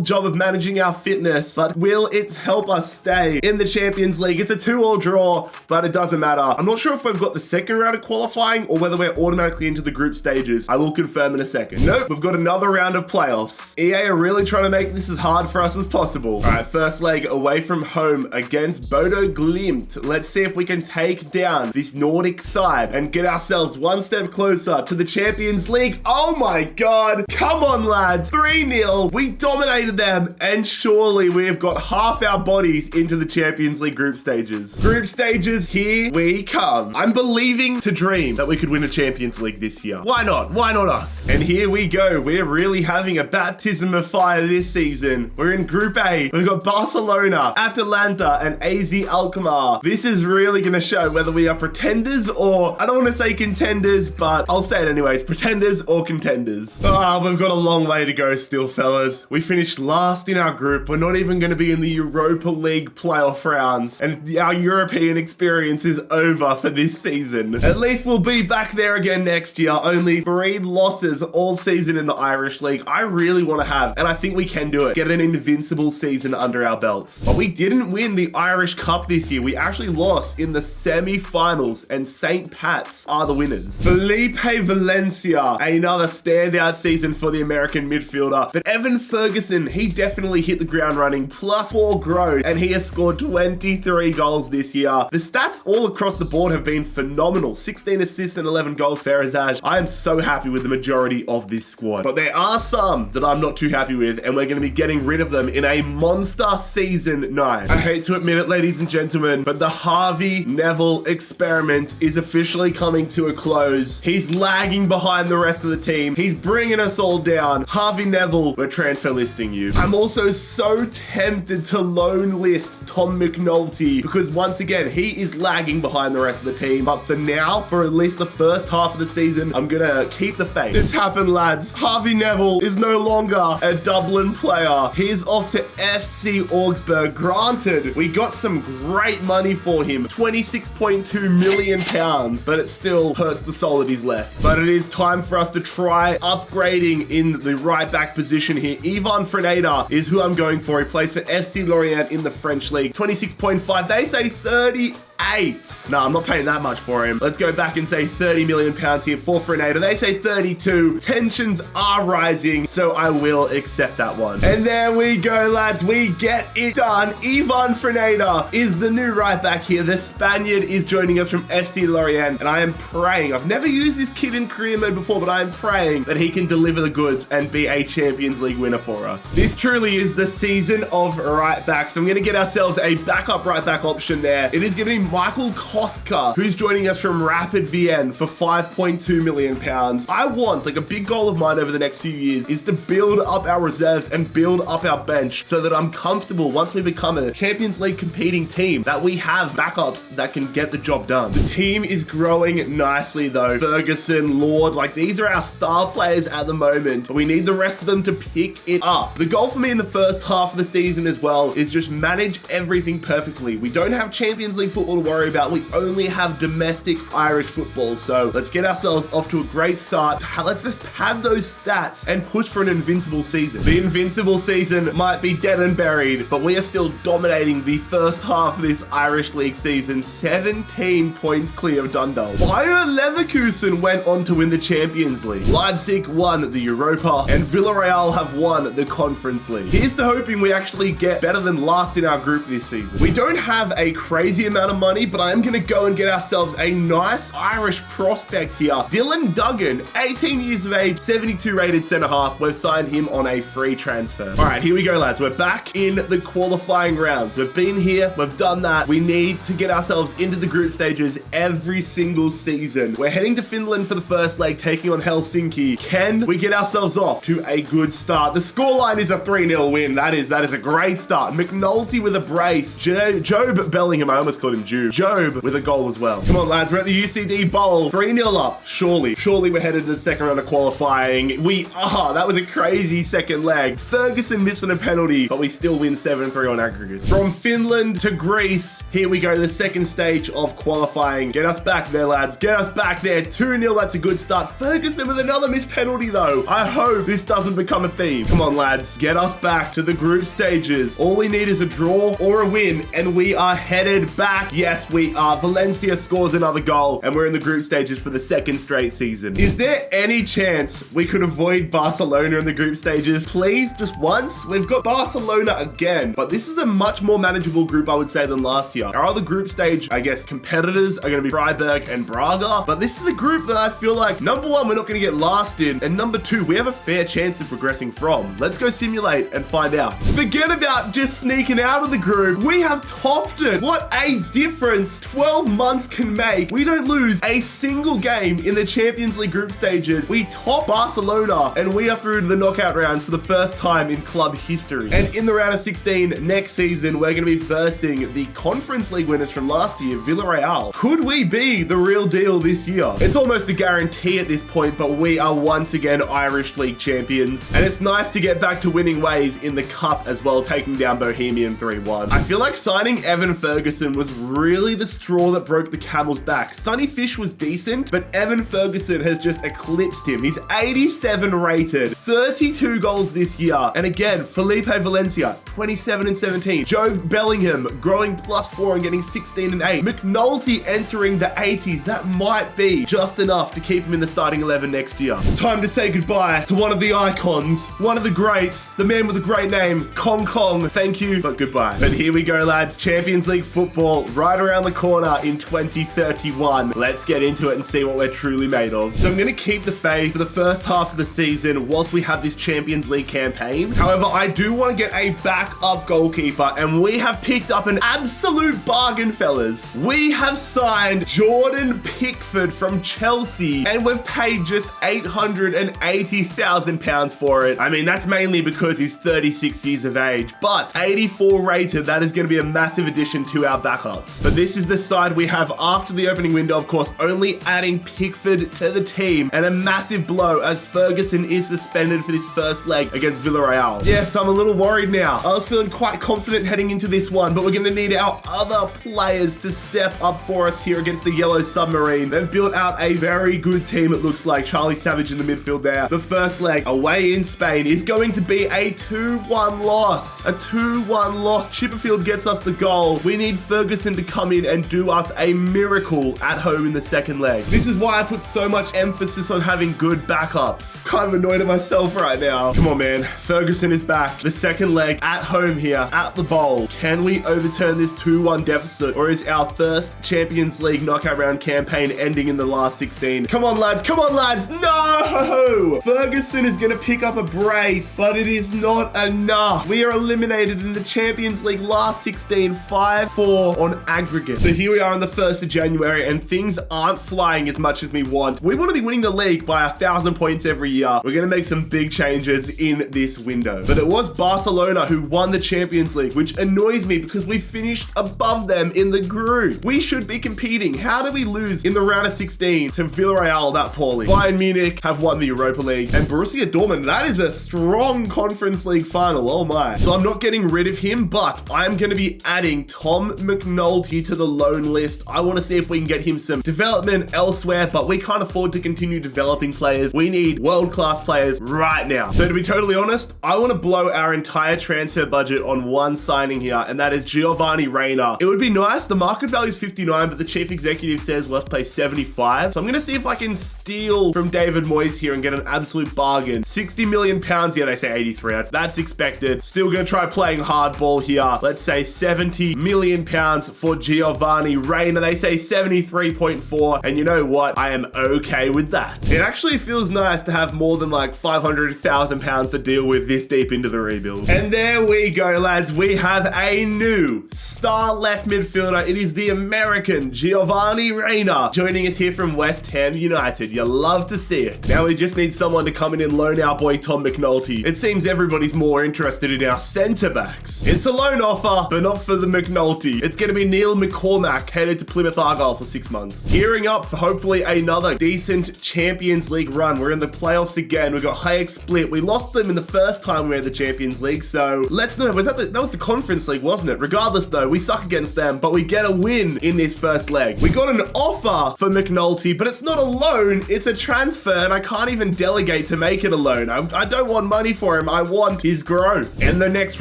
job of managing our fitness, but will it help us stay in the Champions League? It's a 2-2 draw, but it doesn't matter. I'm not sure if we've got the second round of qualifying or whether we're automatically into the group stages. I will confirm in a second. Nope, we've got another round of playoffs. EA are really trying to make this as hard for us as possible. All right, first leg away from home against Bodo Glimt. Let's see if we can take down this Nordic side and get ourselves one step closer to the Champions League. Oh my God. Come on, lads. 3-0. We dominated them, and surely we have got half our bodies into the Champions League group stages. Group stages, here we come. I'm believing to dream that we could win a Champions League this year. Why not? Why not us? And here we go. We're really having a baptism of fire this season. We're in Group A. We've got Barcelona, Atalanta, and AZ Alkmaar. This is really going to show whether we are pretenders or, I don't want to say contenders, but I'll say it anyways, pretenders or contenders. We've got a long way to go still, fellas. We finished last in our group. We're not even going to be in the Europa League playoff rounds, and our European experience is over for this season. At least we'll be back there again next year. Only 3 losses all season in the Irish League. I really want to have, and I think we can do it, get an invincible season under our belts. But we didn't win the Irish Cup this year. We actually lost in the semi-finals, and St. Pat's are the winners. Felipe Valencia, another standout season for the American midfielder. But Evan Ferguson, he definitely hit the ground running, plus 4 growth, and he has scored 23 goals this year. The stats all across the board have been phenomenal. 16 assists and 11 goals for Farazaj. I am so happy with the majority of this squad. But there are some that I'm not too happy with, and we're going to be getting rid of them in a monster season 9. I hate to admit it, ladies and gentlemen, but the Harvey Neville experiment is officially coming to a close. He's lagging behind the rest of the team. He's bringing us all down. Harvey Neville, we're transfer listing you. I'm also so tempted to loan list Tom McNulty because once again, he is lagging behind the rest of the team. But for now, for at least the first half of the season, I'm gonna keep the faith. It's happened, lads. Harvey Neville is no longer a Dublin player. He's off to FC Augsburg. Granted, we got some great money for him, 26.2 million pounds, but it still hurts the soul that he's left. But it is time for us to try upgrading in the right back position here. Ivan Frenada is who I'm going for. He plays for FC Lorient in the French league. 26.5. They say 38. No, I'm not paying that much for him. Let's go back and say 30 million pounds here for Frenada. They say 32. Tensions are rising, so I will accept that one. And there we go, lads. We get it done. Ivan Frenada is the new right back here. The Spaniard is joining us from FC Lorient, and I am praying. I've never used this kid in career mode before, but I am praying that he can deliver the goods and be a Champions League winner for us. This truly is the season of right backs. So I'm going to get ourselves a backup right back option there. It is going to be Michael Koska, who's joining us from Rapid Vienna for 5.2 million pounds. I want, like, a big goal of mine over the next few years is to build up our reserves and build up our bench so that I'm comfortable once we become a Champions League competing team that we have backups that can get the job done. The team is growing nicely though. Ferguson, Lord, like these are our star players at the moment, but we need the rest of them to pick it up. The goal for me in the first half of the season as well is just manage everything perfectly. We don't have Champions League football to worry about. We only have domestic Irish football. So let's get ourselves off to a great start. Let's just pad those stats and push for an invincible season. The invincible season might be dead and buried, but we are still dominating the first half of this Irish League season. 17 points clear of Dundalk. Bayer Leverkusen went on to win the Champions League. Leipzig won the Europa, and Villarreal have won the Conference League. Here's to hoping we actually get better than last in our group this season. We don't have a crazy amount of money, but I am going to go and get ourselves a nice Irish prospect here. Dylan Duggan, 18 years of age, 72 rated centre half. We've signed him on a free transfer. All right, here we go, lads. We're back in the qualifying rounds. We've been here. We've done that. We need to get ourselves into the group stages every single season. We're heading to Finland for the first leg, taking on Helsinki. Can we get ourselves off to a good start? The scoreline is a 3-0 win. That is a great start. McNulty with a brace. Job Bellingham, I almost called him Jude. Job with a goal as well. Come on, lads. We're at the UCD Bowl. 3-0 up. Surely we're headed to the second round of qualifying. We are. That was a crazy second leg. Ferguson missing a penalty, but we still win 7-3 on aggregate. From Finland to Greece, here we go. The second stage of qualifying. Get us back there, lads. Get us back there. 2-0. That's a good start. Ferguson with another missed penalty, though. I hope this doesn't become a theme. Come on, lads. Get us back to the group stages. All we need is a draw or a win, and we are headed back. Yes, we are. Valencia scores another goal, and we're in the group stages for the second straight season. Is there any chance we could avoid Barcelona in the group stages? Please, just once? We've got Barcelona again, but this is a much more manageable group, I would say, than last year. Our other group stage, I guess, competitors are going to be Freiburg and Braga, but this is a group that I feel like, number one, we're not going to get last in, and number two, we have a fair chance of progressing from. Let's go simulate and find out. Forget about just sneaking out of the group. We have topped it. What a difference 12 months can make. We don't lose a single game in the Champions League group stages. We top Barcelona, and we are through to the knockout rounds for the first time in club history. And in the round of 16 next season, we're going to be versing the Conference League winners from last year, Villarreal. Could we be the real deal this year? It's almost a guarantee at this point, but we are once again Irish League champions. And it's nice to get back to winning ways in the cup as well, taking down Bohemian 3-1. I feel like signing Evan Ferguson was really really the straw that broke the camel's back. Sonny Fish was decent, but Evan Ferguson has just eclipsed him. He's 87 rated, 32 goals this year. And again, Felipe Valencia, 27 and 17. Joe Bellingham growing +4 and getting 16 and 8. McNulty entering the 80s. That might be just enough to keep him in the starting 11 next year. It's time to say goodbye to one of the icons, one of the greats, the man with a great name, Kong Kong. Thank you, but goodbye. But here we go, lads. Champions League football right around the corner in 2031. Let's get into it and see what we're truly made of. So I'm going to keep the faith for the first half of the season whilst we have this Champions League campaign. However, I do want to get a backup goalkeeper, and we have picked up an absolute bargain, fellas. We have signed Jordan Pickford from Chelsea, and we've paid just £880,000 for it. I mean, that's mainly because he's 36 years of age, but 84 rated, that is going to be a massive addition to our backups. But this is the side we have after the opening window, of course, only adding Pickford to the team, and a massive blow as Ferguson is suspended for this first leg against Villarreal. Yes, I'm a little worried now. I was feeling quite confident heading into this one, but we're going to need our other players to step up for us here against the Yellow Submarine. They've built out a very good team, it looks like. Charlie Savage in the midfield there. The first leg away in Spain is going to be a 2-1 loss. A 2-1 loss. Chipperfield gets us the goal. We need Ferguson to come in and do us a miracle at home in the second leg. This is why I put so much emphasis on having good backups. Kind of annoyed at myself right now. Come on, man. Ferguson is back. The second leg at home here at the Bowl. Can we overturn this 2-1 deficit, or is our first Champions League knockout round campaign ending in the last 16? Come on, lads. Come on, lads. No! Ferguson is going to pick up a brace, but it is not enough. We are eliminated in the Champions League last 16, 5-4 on aggregate. So here we are on the 1st of January, and things aren't flying as much as we want. We want to be winning the league by 1,000 points every year. We're going to make some big changes in this window. But it was Barcelona who won the Champions League, which annoys me because we finished above them in the group. We should be competing. How do we lose in the round of 16 to Villarreal that poorly? Bayern Munich have won the Europa League, and Borussia Dortmund, that is a strong Conference League final. Oh my. So I'm not getting rid of him, but I'm going to be adding Tom McNulty to the loan list. I want to see if we can get him some development elsewhere, but we can't afford to continue developing players. We need world-class players right now. So to be totally honest, I want to blow our entire transfer budget on one signing here, and that is Giovanni Reina. It would be nice. The market value is 59, but the chief executive says let's pay 75. So I'm going to see if I can steal from David Moyes here and get an absolute bargain. 60 million pounds. Yeah, they say 83. That's expected. Still going to try playing hardball here. Let's say 70 million pounds for Giovanni Reina. They say 73.4. And you know what? I am okay with that. It actually feels nice to have more than like 500,000 pounds to deal with this deep into the rebuild. And there we go, lads. We have a new star left midfielder. It is the American Giovanni Reina joining us here from West Ham United. You love to see it. Now we just need someone to come in and loan our boy Tom McNulty. It seems everybody's more interested in our centre backs. It's a loan offer, but not for the McNulty. It's going to be Neil McCormack headed to Plymouth Argyle for 6 months. Gearing up for hopefully another decent Champions League run. We're in the playoffs again. We've got Hayek split. We lost them in the first time we were in the Champions League, so let's know. That was the Conference League, wasn't it? Regardless though, we suck against them, but we get a win in this first leg. We got an offer for McNulty, but it's not a loan, it's a transfer, and I can't even delegate to make it a loan. I don't want money for him, I want his growth. And the next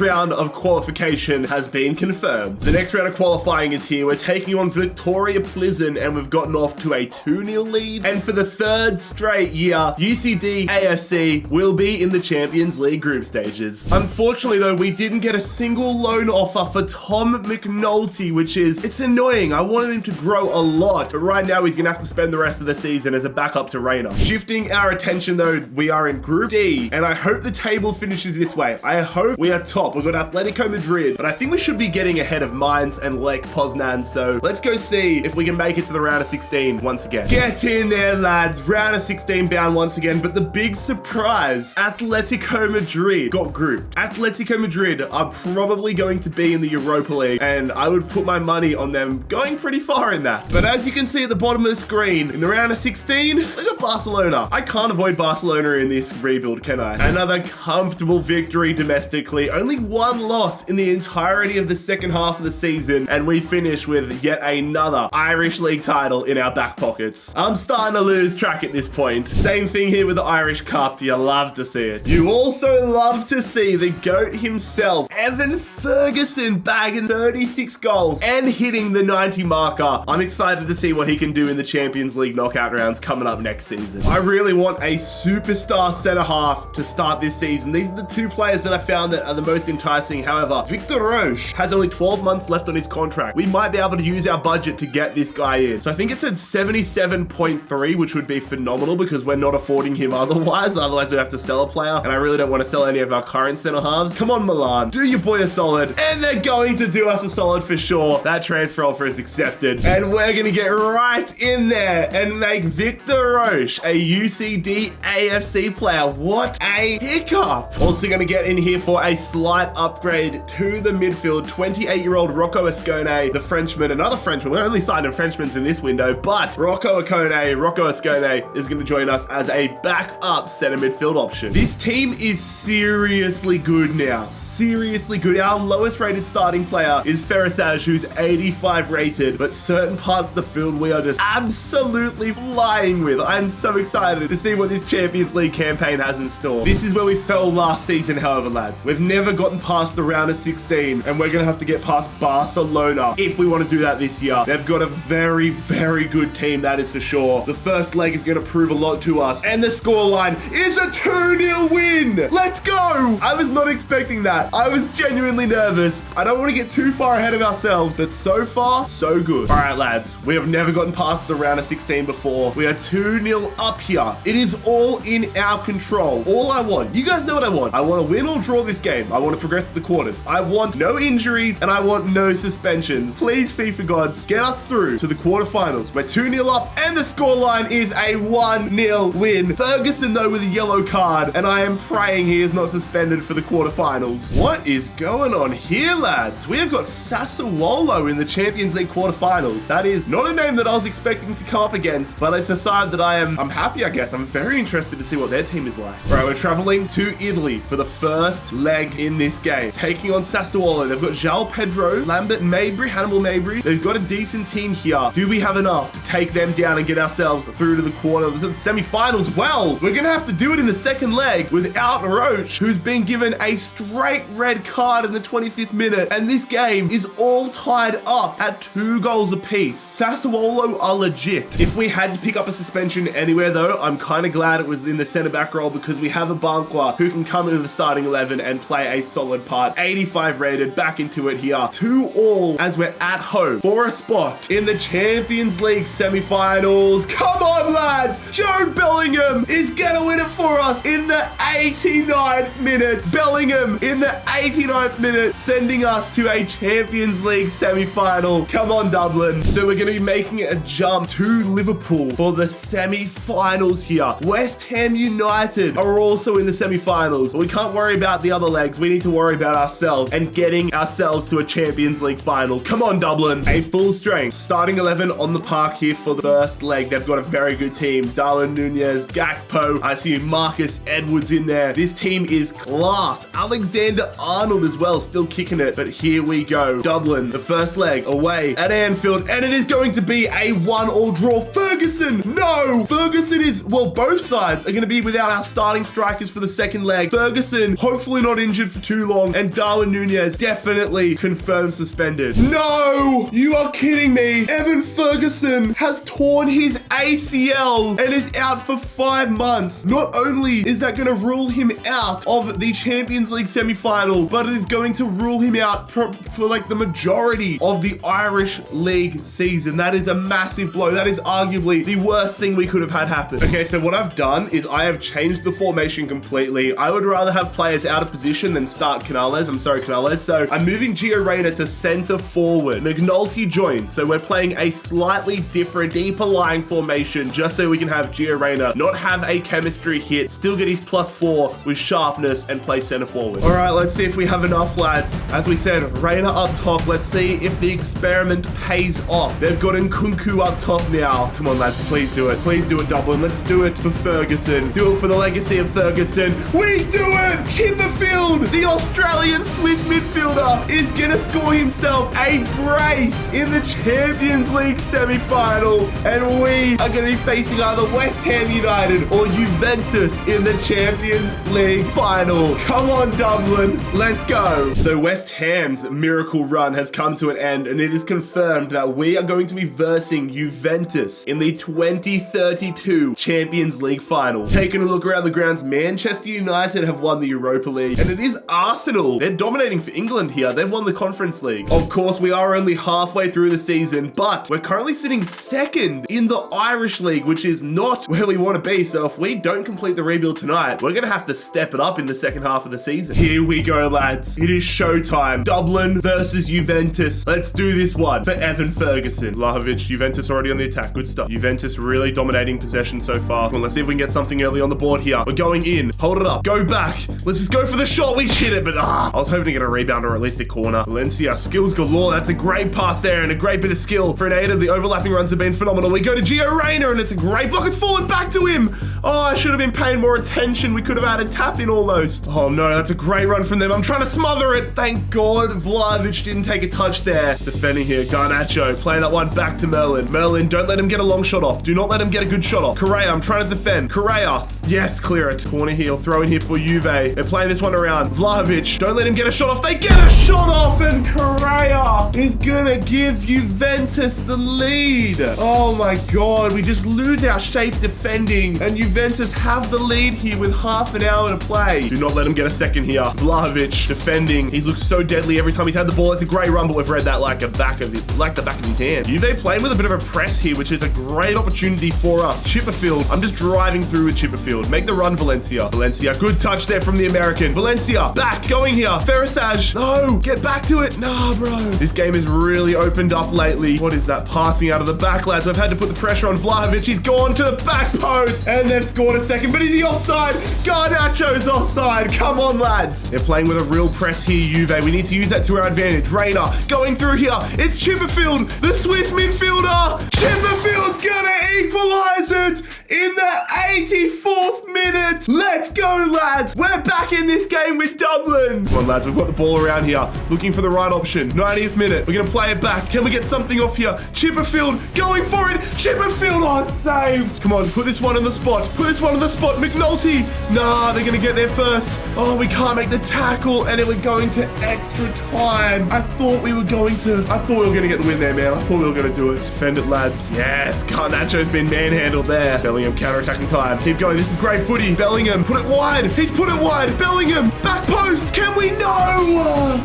round of qualification has been confirmed. The next round of qualifying is here. We're taking on Victoria Pleasant, and we've gotten off to a 2-0 lead. And for the third straight year, UCD AFC will be in the Champions League group stages. Unfortunately though, we didn't get a single loan offer for Tom McNulty, which is, it's annoying. I wanted him to grow a lot, but right now he's gonna have to spend the rest of the season as a backup to Reina. Shifting our attention though, we are in Group D, and I hope the table finishes this way. I hope we are top. We've got Atletico Madrid, but I think we should be getting ahead of Mainz and Lech Poznan, so let's go see if we can make it to the round of 16 once again. Get in there, lads. Round of 16 bound once again, but the big surprise, Atletico Madrid got grouped. Atletico Madrid are probably going to be in the Europa League, and I would put my money on them going pretty far in that. But as you can see at the bottom of the screen, in the round of 16, we got Barcelona. I can't avoid Barcelona Barcelona in this rebuild, can I? Another comfortable victory domestically. Only one loss in the entirety of the second half of the season, and we finish with yet another Irish League title in our back pockets. I'm starting to lose track at this point. Same thing here with the Irish Cup. You love to see it. You also love to see the GOAT himself, Evan Ferguson, bagging 36 goals and hitting the 90 marker. I'm excited to see what he can do in the Champions League knockout rounds coming up next season. I really want a superstar center half to start this season. These are the two players that I found that are the most enticing. However, Victor Roche has only 12 months left on his contract. We might be able to use our budget to get this guy in. So I think it's at 77.3, which would be phenomenal because we're not affording him otherwise. Otherwise, we'd have to sell a player, and I really don't want to sell any of our current center halves. Come on, Milan. Do your boy a solid, and they're going to do us a solid for sure. That transfer offer is accepted, and we're going to get right in there and make Victor Roche a UCD AFC player. What a hiccup. Also going to get in here for a slight upgrade to the midfield. 28-year-old Rocco Ascone, the Frenchman, another Frenchman. We're only signing Frenchmen in this window, but Rocco Ascone is going to join us as a backup center midfield option. This team is seriously good now. Seriously good. Our lowest rated starting player is Ferisaj, who's 85 rated, but certain parts of the field we are just absolutely flying with. I'm so excited to see what this Champions League campaign has in store. This is where we fell last season, however, lads. We've never gotten past the round of 16, and we're going to have to get past Barcelona if we want to do that this year. They've got a very, very good team, that is for sure. The first leg is going to prove a lot to us, and the scoreline is a 2-0 win. Let's go. I was not expecting that. I was genuinely nervous. I don't want to get too far ahead of ourselves, but so far, so good. All right, lads, we have never gotten past the round of 16 before. We are 2-0 up here. It is all in our control. All I want, you guys know what I want. I want to win or draw this game. I want to progress to the quarters. I want no injuries, and I want no suspensions. Please, FIFA gods, get us through to the quarterfinals. We're 2-0 up, and the scoreline is a 1-0 win. Ferguson, though, with a yellow card, and I am praying he is not suspended for the quarterfinals. What is going on here, lads? We have got Sassuolo in the Champions League quarterfinals. That is not a name that I was expecting to come up against, but it's a side that I'm happy, I guess. I'm very interested to see what their team is like. All right, we're traveling to Italy for the first leg in this game, taking on Sassuolo. They've got João Pedro, Lambert Mabry, Hannibal Mabry. They've got a decent team here. Do we have enough to take them down and get ourselves through to the semi-finals? Well, we're gonna have to do it in the second leg without Roche, who's been given a straight red card in the 25th minute, and this game is all tied up at 2 goals apiece. Sassuolo are legit. If we had to pick up a suspension anywhere, though, I'm kind of glad it was in the center back role because we have a Banqua who can come into the starting 11 and play a solid part. 85 rated, back into it here. 2-2 as we're at home for a spot in the Champions League semi-finals. Come on, lads. Jude Bellingham is gonna win it for us in the 89th minute. Bellingham in the 89th minute, sending us to a Champions League semi-final. Come on, Dublin. So we're gonna be making a jump to Liverpool for the semi-finals here. West Ham United are also in the semi-finals, but we can't worry about the other legs. We need to worry about ourselves and getting ourselves to a Champions League final. Come on, Dublin. A full strength starting 11 on the park here for the first leg. They've got a very good team. Darwin Nunez, Gakpo. I see Marcus Edwards in there. This team is class. Alexander Arnold as well, still kicking it. But here we go. Dublin, the first leg away at Anfield, and it is going to be a 1-1 draw. Ferguson, no! Ferguson is, well, both sides are going to be without our starting strikers for the second leg. Ferguson, hopefully not injured for too long, and Darwin Nunez definitely confirmed suspended. No! You are kidding me. Evan Ferguson has torn his ACL and is out for 5 months. Not only is that going to rule him out of the Champions League semi-final, but it is going to rule him out for like the majority of the Irish League season. That is a massive blow. That is arguably the worst thing we could have had happen. Okay, so what I've done is I have changed the formation completely. I would rather have players out of position than start Canales. I'm sorry, Canales. So I'm moving Gio Reyna to center forward. McNulty joins. So we're playing a slightly different, deeper lying formation just so we can have Gio Reyna not have a chemistry hit, still get his plus 4 with sharpness and play center forward. All right, let's see if we have enough, lads. As we said, Reina up top. Let's see if the experiment pays off. They've got Nkunku up top now. Come on, lads, please do it. Please do it, Dublin. Let's do it for Ferguson. Do it for the legacy of Ferguson. We do it! Chipperfield, the Australian Swiss midfielder, is gonna score himself a brace in the Champions League semi-final, and we are gonna be facing either West Ham United or Juventus in the Champions League final. Come on, Dublin, let's go. So West Ham's miracle run has come to an end, and it is confirmed that we are going to be versing Juventus in the 2032 Champions League final. Taking a look around the grounds, Manchester United have won the Europa League, and it is Arsenal. They're dominating for England here. They've won the Conference League. Of course, we are only halfway through the season, but we're currently sitting second in the Irish League, which is not where we want to be. So if we don't complete the rebuild tonight, we're going to have to step it up in the second half of the season. Here we go, lads. It is showtime. Dublin versus Juventus. Let's do this one for Evan Ferguson. Vlahovic, Juventus already on the attack. Good stuff. Juventus really dominating possession so far. Come on, let's see if we can get something early on the board here. We're going in. Hold it up. Go back. Let's just go for the shot. We hit it, but I was hoping to get a rebound or at least a corner. Valencia, skills galore. That's a great pass there and a great bit of skill. For an 8 of the overlapping runs have been phenomenal. We go to Gio Reyna and it's a great block. It's forward back to him. Oh, I should have been paying more attention. We could have had a tap in almost. Oh no, that's a great run from them. I'm trying to smother it. Thank God Vlahovic didn't take a touch there. Defending here, Garnacho playing that one back to Merlin. Merlin, don't let him get a long shot off. Do not let him get a good shot off. Correa, I'm trying to defend. Correa, yes, clear it. Corner heel, throw in here for Juve. They're playing this one around. Vlahovic, don't let him get a shot off. They get a shot off and Correa is gonna give Juventus the lead. Oh my God, we just lose our shape defending and Juventus have the lead here with half an hour to play. Do not let him get a second here. Vlahovic defending. He's looked so deadly every time he's had the ball. It's a great run, but we've read that like the back of his hand. Juve playing with a bit of a press here, which is a great opportunity for us. Chipperfield, I'm just driving through with Chipperfield. Make the run, Valencia. Valencia, good touch there from the American. Valencia, back, going here. Ferrisage, no, get back to it. Nah, bro. This game has really opened up lately. What is that? Passing out of the back, lads. I've had to put the pressure on Vlahovic. He's gone to the back post, and they've scored a second, but is he offside? Garnacho's offside. Come on, lads. They're playing with a real press here, Juve. We need to use that to our advantage. Reina, going through here. It's Chipperfield, the Swiss midfielder. Chipperfield's gonna equalize it in the 84th minute. Let's go, lads. We're back in this game with Dublin. Come on, lads. We've got the ball around here. Looking for the right option. 90th minute. We're going to play it back. Can we get something off here? Chipperfield going for it. Chipperfield, oh, it's saved. Come on, put this one on the spot. Put this one on the spot. McNulty. Nah, they're going to get there first. Oh, we can't make the tackle, and it was going to extra time. I thought we were going to get the win there, man. I thought we were going to do it. Defend it, lads. Yes, Garnacho's been manhandled there. Bellingham counter-attacking time. Keep going. This is great footy. Bellingham, put it wide. He's put it wide. Bellingham, back post. Can we? No.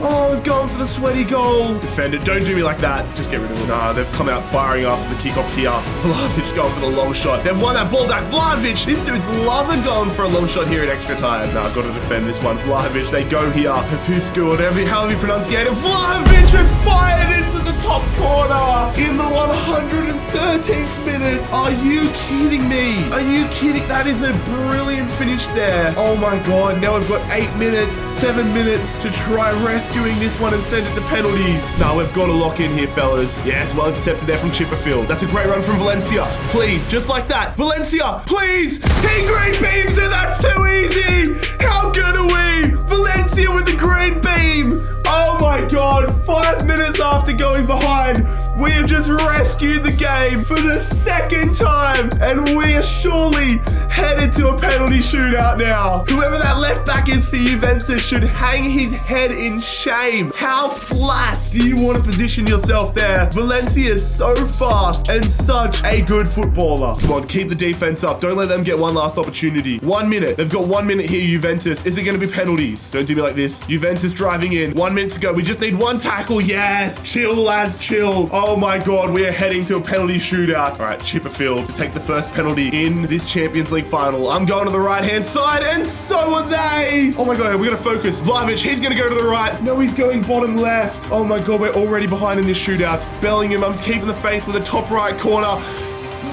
Oh, I was going for the sweaty goal. Defend it. Don't do me like that. Just get rid of it. Nah, they've come out firing after the kickoff here. Vlahovic going for the long shot. They've won that ball back. Vlahovic, this dude's loving going for a long shot here at extra time. Nah, I've got to defend this one. Vlahovic, they go here. Papuscu, whatever, however you pronounce it. Vlahovic has fired into the top corner in the 113th minute. Are you kidding me? Are you kidding? That is a brilliant finish there. Oh my God. Now we've got 8 minutes, 7 minutes to try rescuing this one and send it to penalties. Now we've got to lock in here, fellas. Yes, well intercepted there from Chipperfield. That's a great run from Valencia. Please, just like that. Valencia, please. He green beams it. That's too easy. How good are we? Valencia with the green beam. Oh my God. 5 minutes after going behind, we have just rescued the game for the second time, and we are surely headed to a penalty shootout now. Whoever that left back is for Juventus should hang his head in shame. How flat do you want to position yourself there? Valencia is so fast and such a good footballer. Come on, keep the defense up. Don't let them get one last opportunity. 1 minute. They've got 1 minute here, Juventus. Is it going to be penalties? Don't do me like this. Juventus driving in. 1 minute to go. We just need one tackle. Yes. Chill, lads. Chill. Oh my God. We are heading to a penalty shootout. All right, Chipperfield to take the first penalty in this Champions League final. I'm going to the right-hand side, and so are they. Oh my God. We're going to focus. Vlahovic, he's going to go to the right. No, he's going bottom left. Oh my God. We're already behind in this shootout. Bellingham, I'm keeping the faith with the top right corner.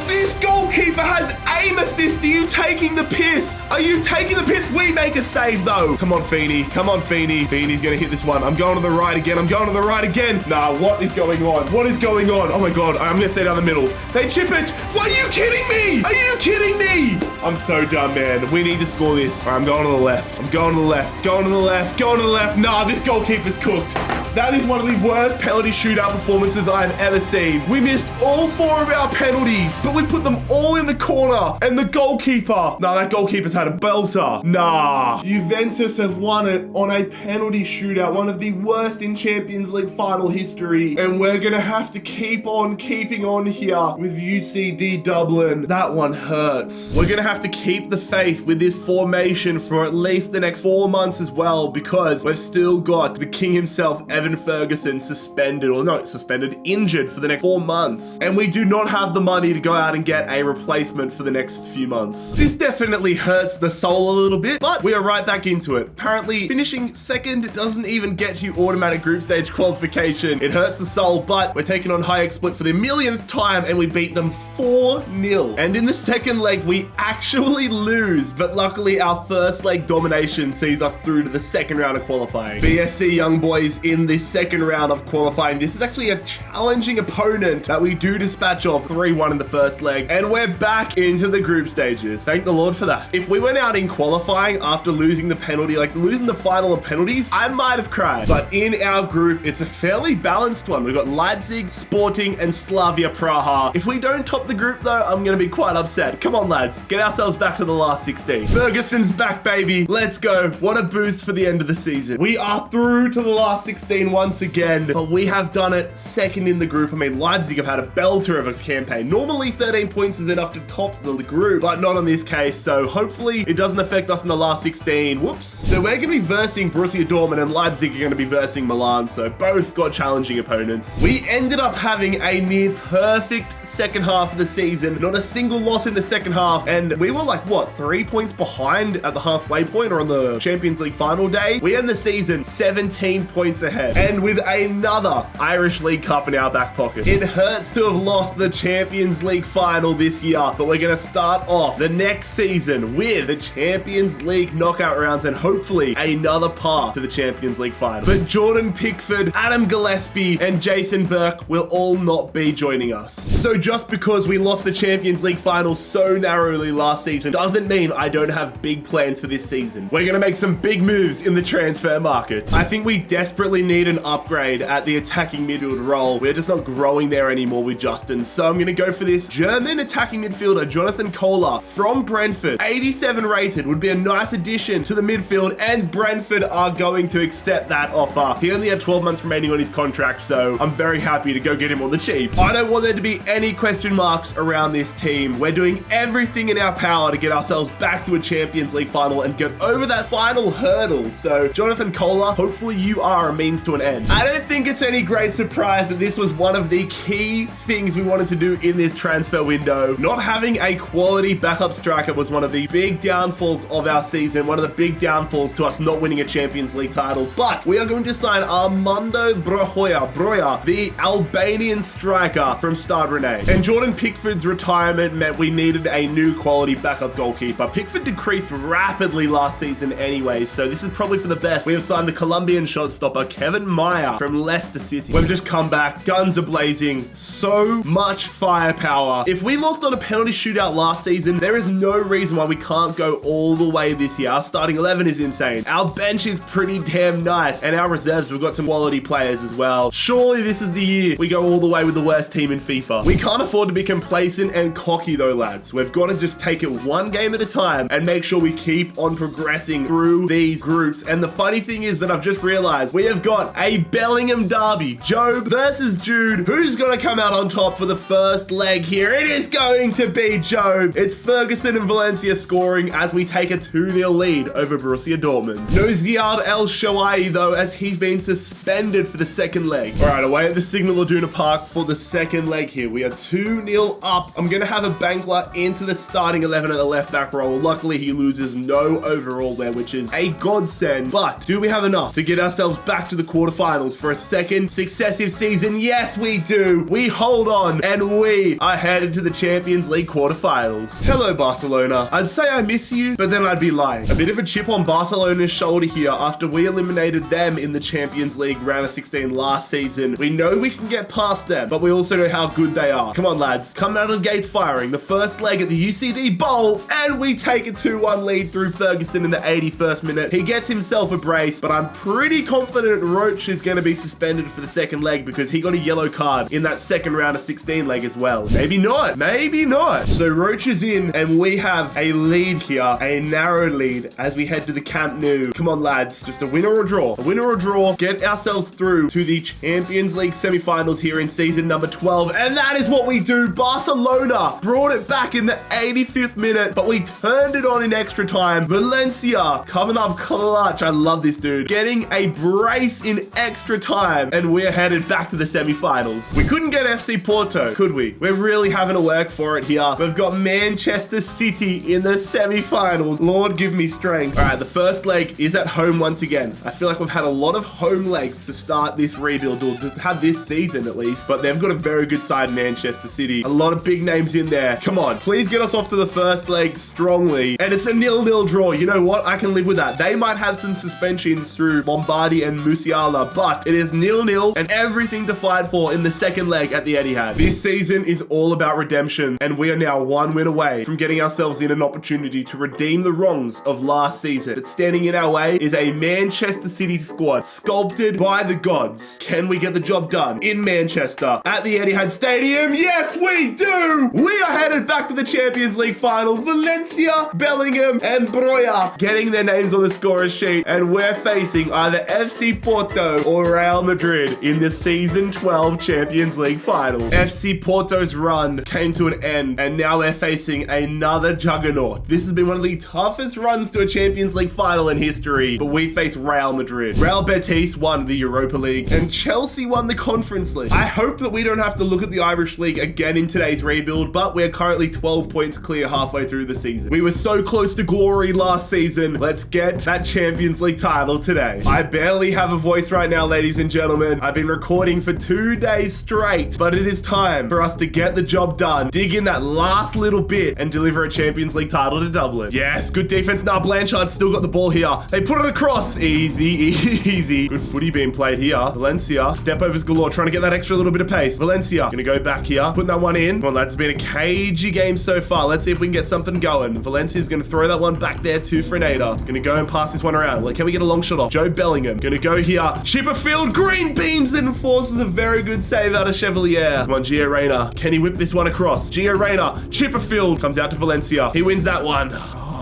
This goalkeeper has aim assist. Are you taking the piss? Are you taking the piss? We make a save, though. Come on, Feeney. Come on, Feeney. Feeney's going to hit this one. I'm going to the right again. I'm going to the right again. Nah, what is going on? What is going on? Oh, my God. I'm going to stay down the middle. They chip it. What, are you kidding me? Are you kidding me? I'm so done, man. We need to score this. All right, I'm going to the left. I'm going to the left. Going to the left. Going to the left. Nah, this goalkeeper's cooked. That is one of the worst penalty shootout performances I've ever seen. We missed all 4 of our penalties, but we put them all in the corner. And the goalkeeper, nah, that goalkeeper's had a belter. Nah. Juventus have won it on a penalty shootout, one of the worst in Champions League final history. And we're gonna have to keep on keeping on here with UCD Dublin. That one hurts. We're gonna have to keep the faith with this formation for at least the next 4 months as well, because we've still got the king himself, Evan Ferguson, suspended, or not suspended, injured for the next 4 months. And we do not have the money to go out and get a replacement for the next few months. This definitely hurts the soul a little bit, but we are right back into it. Apparently, finishing second doesn't even get you automatic group stage qualification. It hurts the soul, but we're taking on High Exploit for the millionth time, and we beat them 4-0. And in the second leg, we actually lose, but luckily our first leg domination sees us through to the second round of qualifying. BSC young boys in the second round of qualifying. This is actually a challenging opponent that we do dispatch off 3-1 in the first leg, and we're back into the group stages. Thank the Lord for that. If we went out in qualifying after losing the penalty, like losing the final on penalties, I might have cried. But in our group, it's a fairly balanced one. We've got Leipzig, Sporting, and Slavia Praha. If we don't top the group though, I'm gonna be quite upset. Come on, lads, get ourselves back to the last 16. Ferguson's back, baby. Let's go. What a boost for the end of the season. We are through to the last 16 once again, but we have done it second in the group. I mean, Leipzig have had a belter of a campaign. Normally 13 points is enough to top the group, but not in this case. So hopefully it doesn't affect us in the last 16. Whoops. So we're going to be versing Borussia Dortmund, and Leipzig are going to be versing Milan. So both got challenging opponents. We ended up having a near perfect second half of the season. Not a single loss in the second half. And we were like, what, 3 points behind at the halfway point or on the Champions League final day? We end the season 17 points ahead, and with another Irish League Cup in our back pocket. It hurts to have lost the Champions League final this year, but we're going to start off the next season with the Champions League knockout rounds and hopefully another path to the Champions League final. But Jordan Pickford, Adam Gillespie, and Jason Burke will all not be joining us. So just because we lost the Champions League final so narrowly last season doesn't mean I don't have big plans for this season. We're going to make some big moves in the transfer market. I think we desperately need an upgrade at the attacking midfield role. We're just not growing there anymore with Justin. So I'm going to go for this German attacking midfielder, Jonathan Kohler from Brentford. 87 rated, would be a nice addition to the midfield, and Brentford are going to accept that offer. He only had 12 months remaining on his contract, so I'm very happy to go get him on the cheap. I don't want there to be any question marks around this team. We're doing everything in our power to get ourselves back to a Champions League final and get over that final hurdle. So Jonathan Kohler, hopefully you are a means to an end. I don't think it's any great surprise that this was one of the key things we wanted to do in this transfer window. Not having a quality backup striker was one of the big downfalls of our season, one of the big downfalls to us not winning a Champions League title. But we are going to sign Armando Broja, the Albanian striker from Stade Rennais. And Jordan Pickford's retirement meant we needed a new quality backup goalkeeper. Pickford decreased rapidly last season anyway, so this is probably for the best. We have signed the Colombian shotstopper Kevin Meyer from Leicester City. We've just come back, guns are blazing, so much firepower. If we lost on a penalty shootout last season, there is no reason why we can't go all the way this year. Our starting 11 is insane. Our bench is pretty damn nice, and our reserves, we've got some quality players as well. Surely this is the year we go all the way with the worst team in FIFA. We can't afford to be complacent and cocky though, lads. We've got to just take it one game at a time and make sure we keep on progressing through these groups. And the funny thing is that I've just realized we have got a Bellingham derby. Job versus Jude. Who's going to come out on top for the first leg here? It is going to be Job. It's Ferguson and Valencia scoring as we take a 2-0 lead over Borussia Dortmund. No Ziad El Shawai though, as he's been suspended for the second leg. All right, away at the Signal Iduna Park for the second leg here. We are 2-0 up. I'm going to have a Bankler into the starting 11 at the left back role. Luckily, he loses no overall there, which is a godsend. But do we have enough to get ourselves back to the quarterfinals for a second successive season. Yes, we do. We hold on, and we are headed to the Champions League quarterfinals. Hello, Barcelona. I'd say I miss you, but then I'd be lying. A bit of a chip on Barcelona's shoulder here after we eliminated them in the Champions League round of 16 last season. We know we can get past them, but we also know how good they are. Come on, lads. Come out of the gates firing. The first leg at the UCD Bowl, and we take a 2-1 lead through Ferguson in the 81st minute. He gets himself a brace, but I'm pretty confident Roach is going to be suspended for the second leg because he got a yellow card in that second round of 16 leg as well. Maybe not. Maybe not. So Roach is in, and we have a lead here, a narrow lead as we head to the Camp Nou. Come on, lads. Just a winner or a draw. A winner or a draw. Get ourselves through to the Champions League semi-finals here in season number 12. And that is what we do. Barcelona brought it back in the 85th minute, but we turned it on in extra time. Valencia coming up clutch. I love this dude. Getting a brace in extra time, and we're headed back to the semi-finals. We couldn't get FC Porto, could we? We're really having to work for it here. We've got Manchester City in the semi-finals. Lord, give me strength. All right, the first leg is at home once again. I feel like we've had a lot of home legs to start this rebuild, or to have this season at least, but they've got a very good side in Manchester City. A lot of big names in there. Come on, please get us off to the first leg strongly. And it's a 0-0 draw. You know what? I can live with that. They might have some suspensions through Lombardi and Musiala, but it is 0-0 and everything to fight for in the second leg at the Etihad. This season is all about redemption, and we are now one win away from getting ourselves in an opportunity to redeem the wrongs of last season. But standing in our way is a Manchester City squad sculpted by the gods. Can we get the job done in Manchester at the Etihad Stadium? Yes, we do! We are headed back to the Champions League final. Valencia, Bellingham, and Broya getting their names on the scorer's sheet, and we're facing either FC Porto or Real Madrid in the season 12 Champions League final. FC Porto's run came to an end, and now they're facing another juggernaut. This has been one of the toughest runs to a Champions League final in history, but we face Real Madrid. Real Betis won the Europa League, and Chelsea won the Conference League. I hope that we don't have to look at the Irish League again in today's rebuild, but we're currently 12 points clear halfway through the season. We were so close to glory last season. Let's get that Champions League title today. I barely have a voice right now, ladies and gentlemen. I've been recording for 2 days straight, but it is time for us to get the job done, dig in that last little bit, and deliver a Champions League title to Dublin. Yes, good defense. Now Blanchard's still got the ball here. They put it across. Easy, easy. Good footy being played here. Valencia, step overs galore, trying to get that extra little bit of pace. Valencia, gonna go back here, putting that one in. Come on, lads, it's been a cagey game so far. Let's see if we can get something going. Valencia's gonna throw that one back there to Frenada. Gonna go and pass this one around. Like, can we get a long shot off? Joe Bellingham, gonna go here. Chipperfield, green beams and forces a very good save out of Chevalier. Come on, Gio Reyna. Can he whip this one across? Gio Reyna, Chipperfield comes out to Valencia. He wins that one.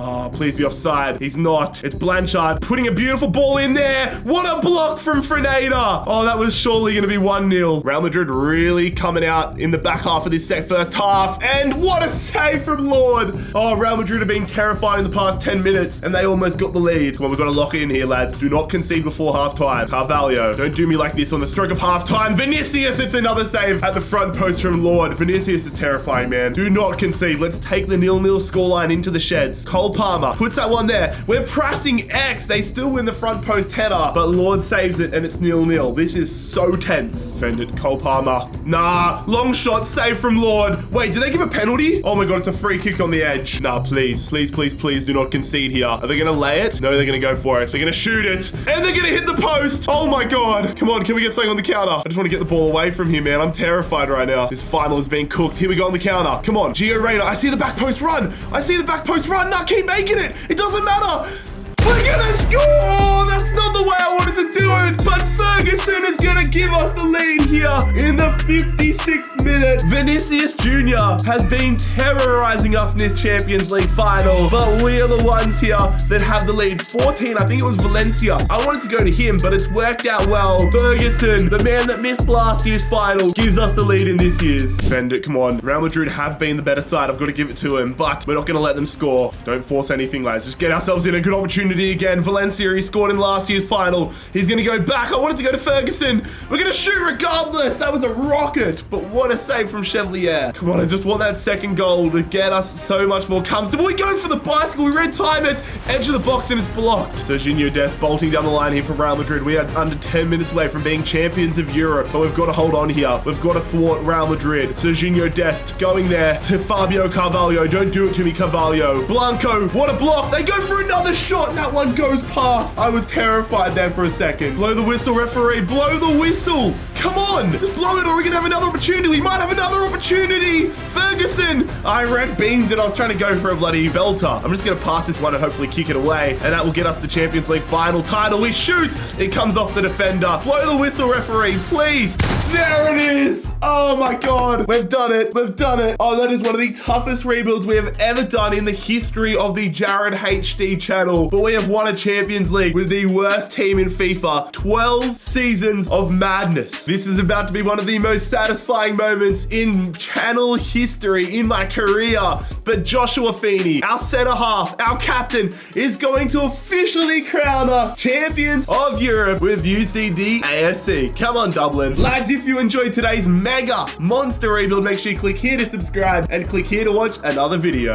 Oh, please be offside. He's not. It's Blanchard putting a beautiful ball in there. What a block from Frenada. Oh, that was surely going to be 1-0. Real Madrid really coming out in the back half of this first half. And what a save from Lord. Oh, Real Madrid have been terrifying in the past 10 minutes, and they almost got the lead. Come on, we've got to lock it in here, lads. Do not concede before halftime. Carvalho, don't do me like this on the stroke of halftime. Vinicius, it's another save at the front post from Lord. Vinicius is terrifying, man. Do not concede. Let's take the 0-0 scoreline into the sheds. Cole Palmer puts that one there. We're pressing X. They still win the front post header, but Lord saves it, and it's 0-0. This is so tense. Defend it, Cole Palmer. Nah, long shot, save from Lord. Wait, did they give a penalty? Oh my God, it's a free kick on the edge. Nah, please, please, please, please do not concede here. Are they gonna lay it? No, they're gonna go for it. They're gonna shoot it, and they're gonna hit the post. Oh my God. Come on, can we get something on the counter? I just want to get the ball away from here, man. I'm terrified right now. This final is being cooked. Here we go on the counter. Come on, Gio Reyna. I see the back post run. I see the back post run. Nah, keep making it. It doesn't matter. We're gonna score! That's not the way I wanted to do it, but Ferguson is gonna give us the lead here in the 56th minute. Vinicius Jr. has been terrorizing us in this Champions League final, but we are the ones here that have the lead. 14, I think it was Valencia. I wanted to go to him, but it's worked out well. Ferguson, the man that missed last year's final, gives us the lead in this year's. Defend it, come on. Real Madrid have been the better side. I've got to give it to him, but we're not gonna let them score. Don't force anything, lads. Just get ourselves in a good opportunity again. Valencia, he scored in last year's final. He's going to go back. I wanted to go to Ferguson. We're going to shoot regardless. That was a rocket, but what a save from Chevalier. Come on, I just want that second goal to get us so much more comfortable. We go for the bicycle. We read time it. Edge of the box and it's blocked. Serginho Dest bolting down the line here for Real Madrid. We are under 10 minutes away from being champions of Europe, but we've got to hold on here. We've got to thwart Real Madrid. Serginho Dest going there to Fabio Carvalho. Don't do it to me, Carvalho. Blanco, what a block. They go for another shot and that one goes past. I was terrified there for a second. Blow the whistle, referee. Blow the whistle. Come on. Just blow it or we're going to have another opportunity. We might have another opportunity. Ferguson. I red beams and I was trying to go for a bloody belter. I'm just going to pass this one and hopefully kick it away. And that will get us the Champions League final title. We shoot. It comes off the defender. Blow the whistle, referee, please. There it is. Oh my God. We've done it. We've done it. Oh, that is one of the toughest rebuilds we have ever done in the history of the JarradHD channel. But we have won a Champions League with the worst team in FIFA. 12 seasons of madness. This is about to be one of the most satisfying moments in channel history in my career. But Joshua Feeney, our center half, our captain, is going to officially crown us champions of Europe with UCD AFC. Come on, Dublin. Lads, if you enjoyed today's mega monster rebuild, make sure you click here to subscribe and click here to watch another video.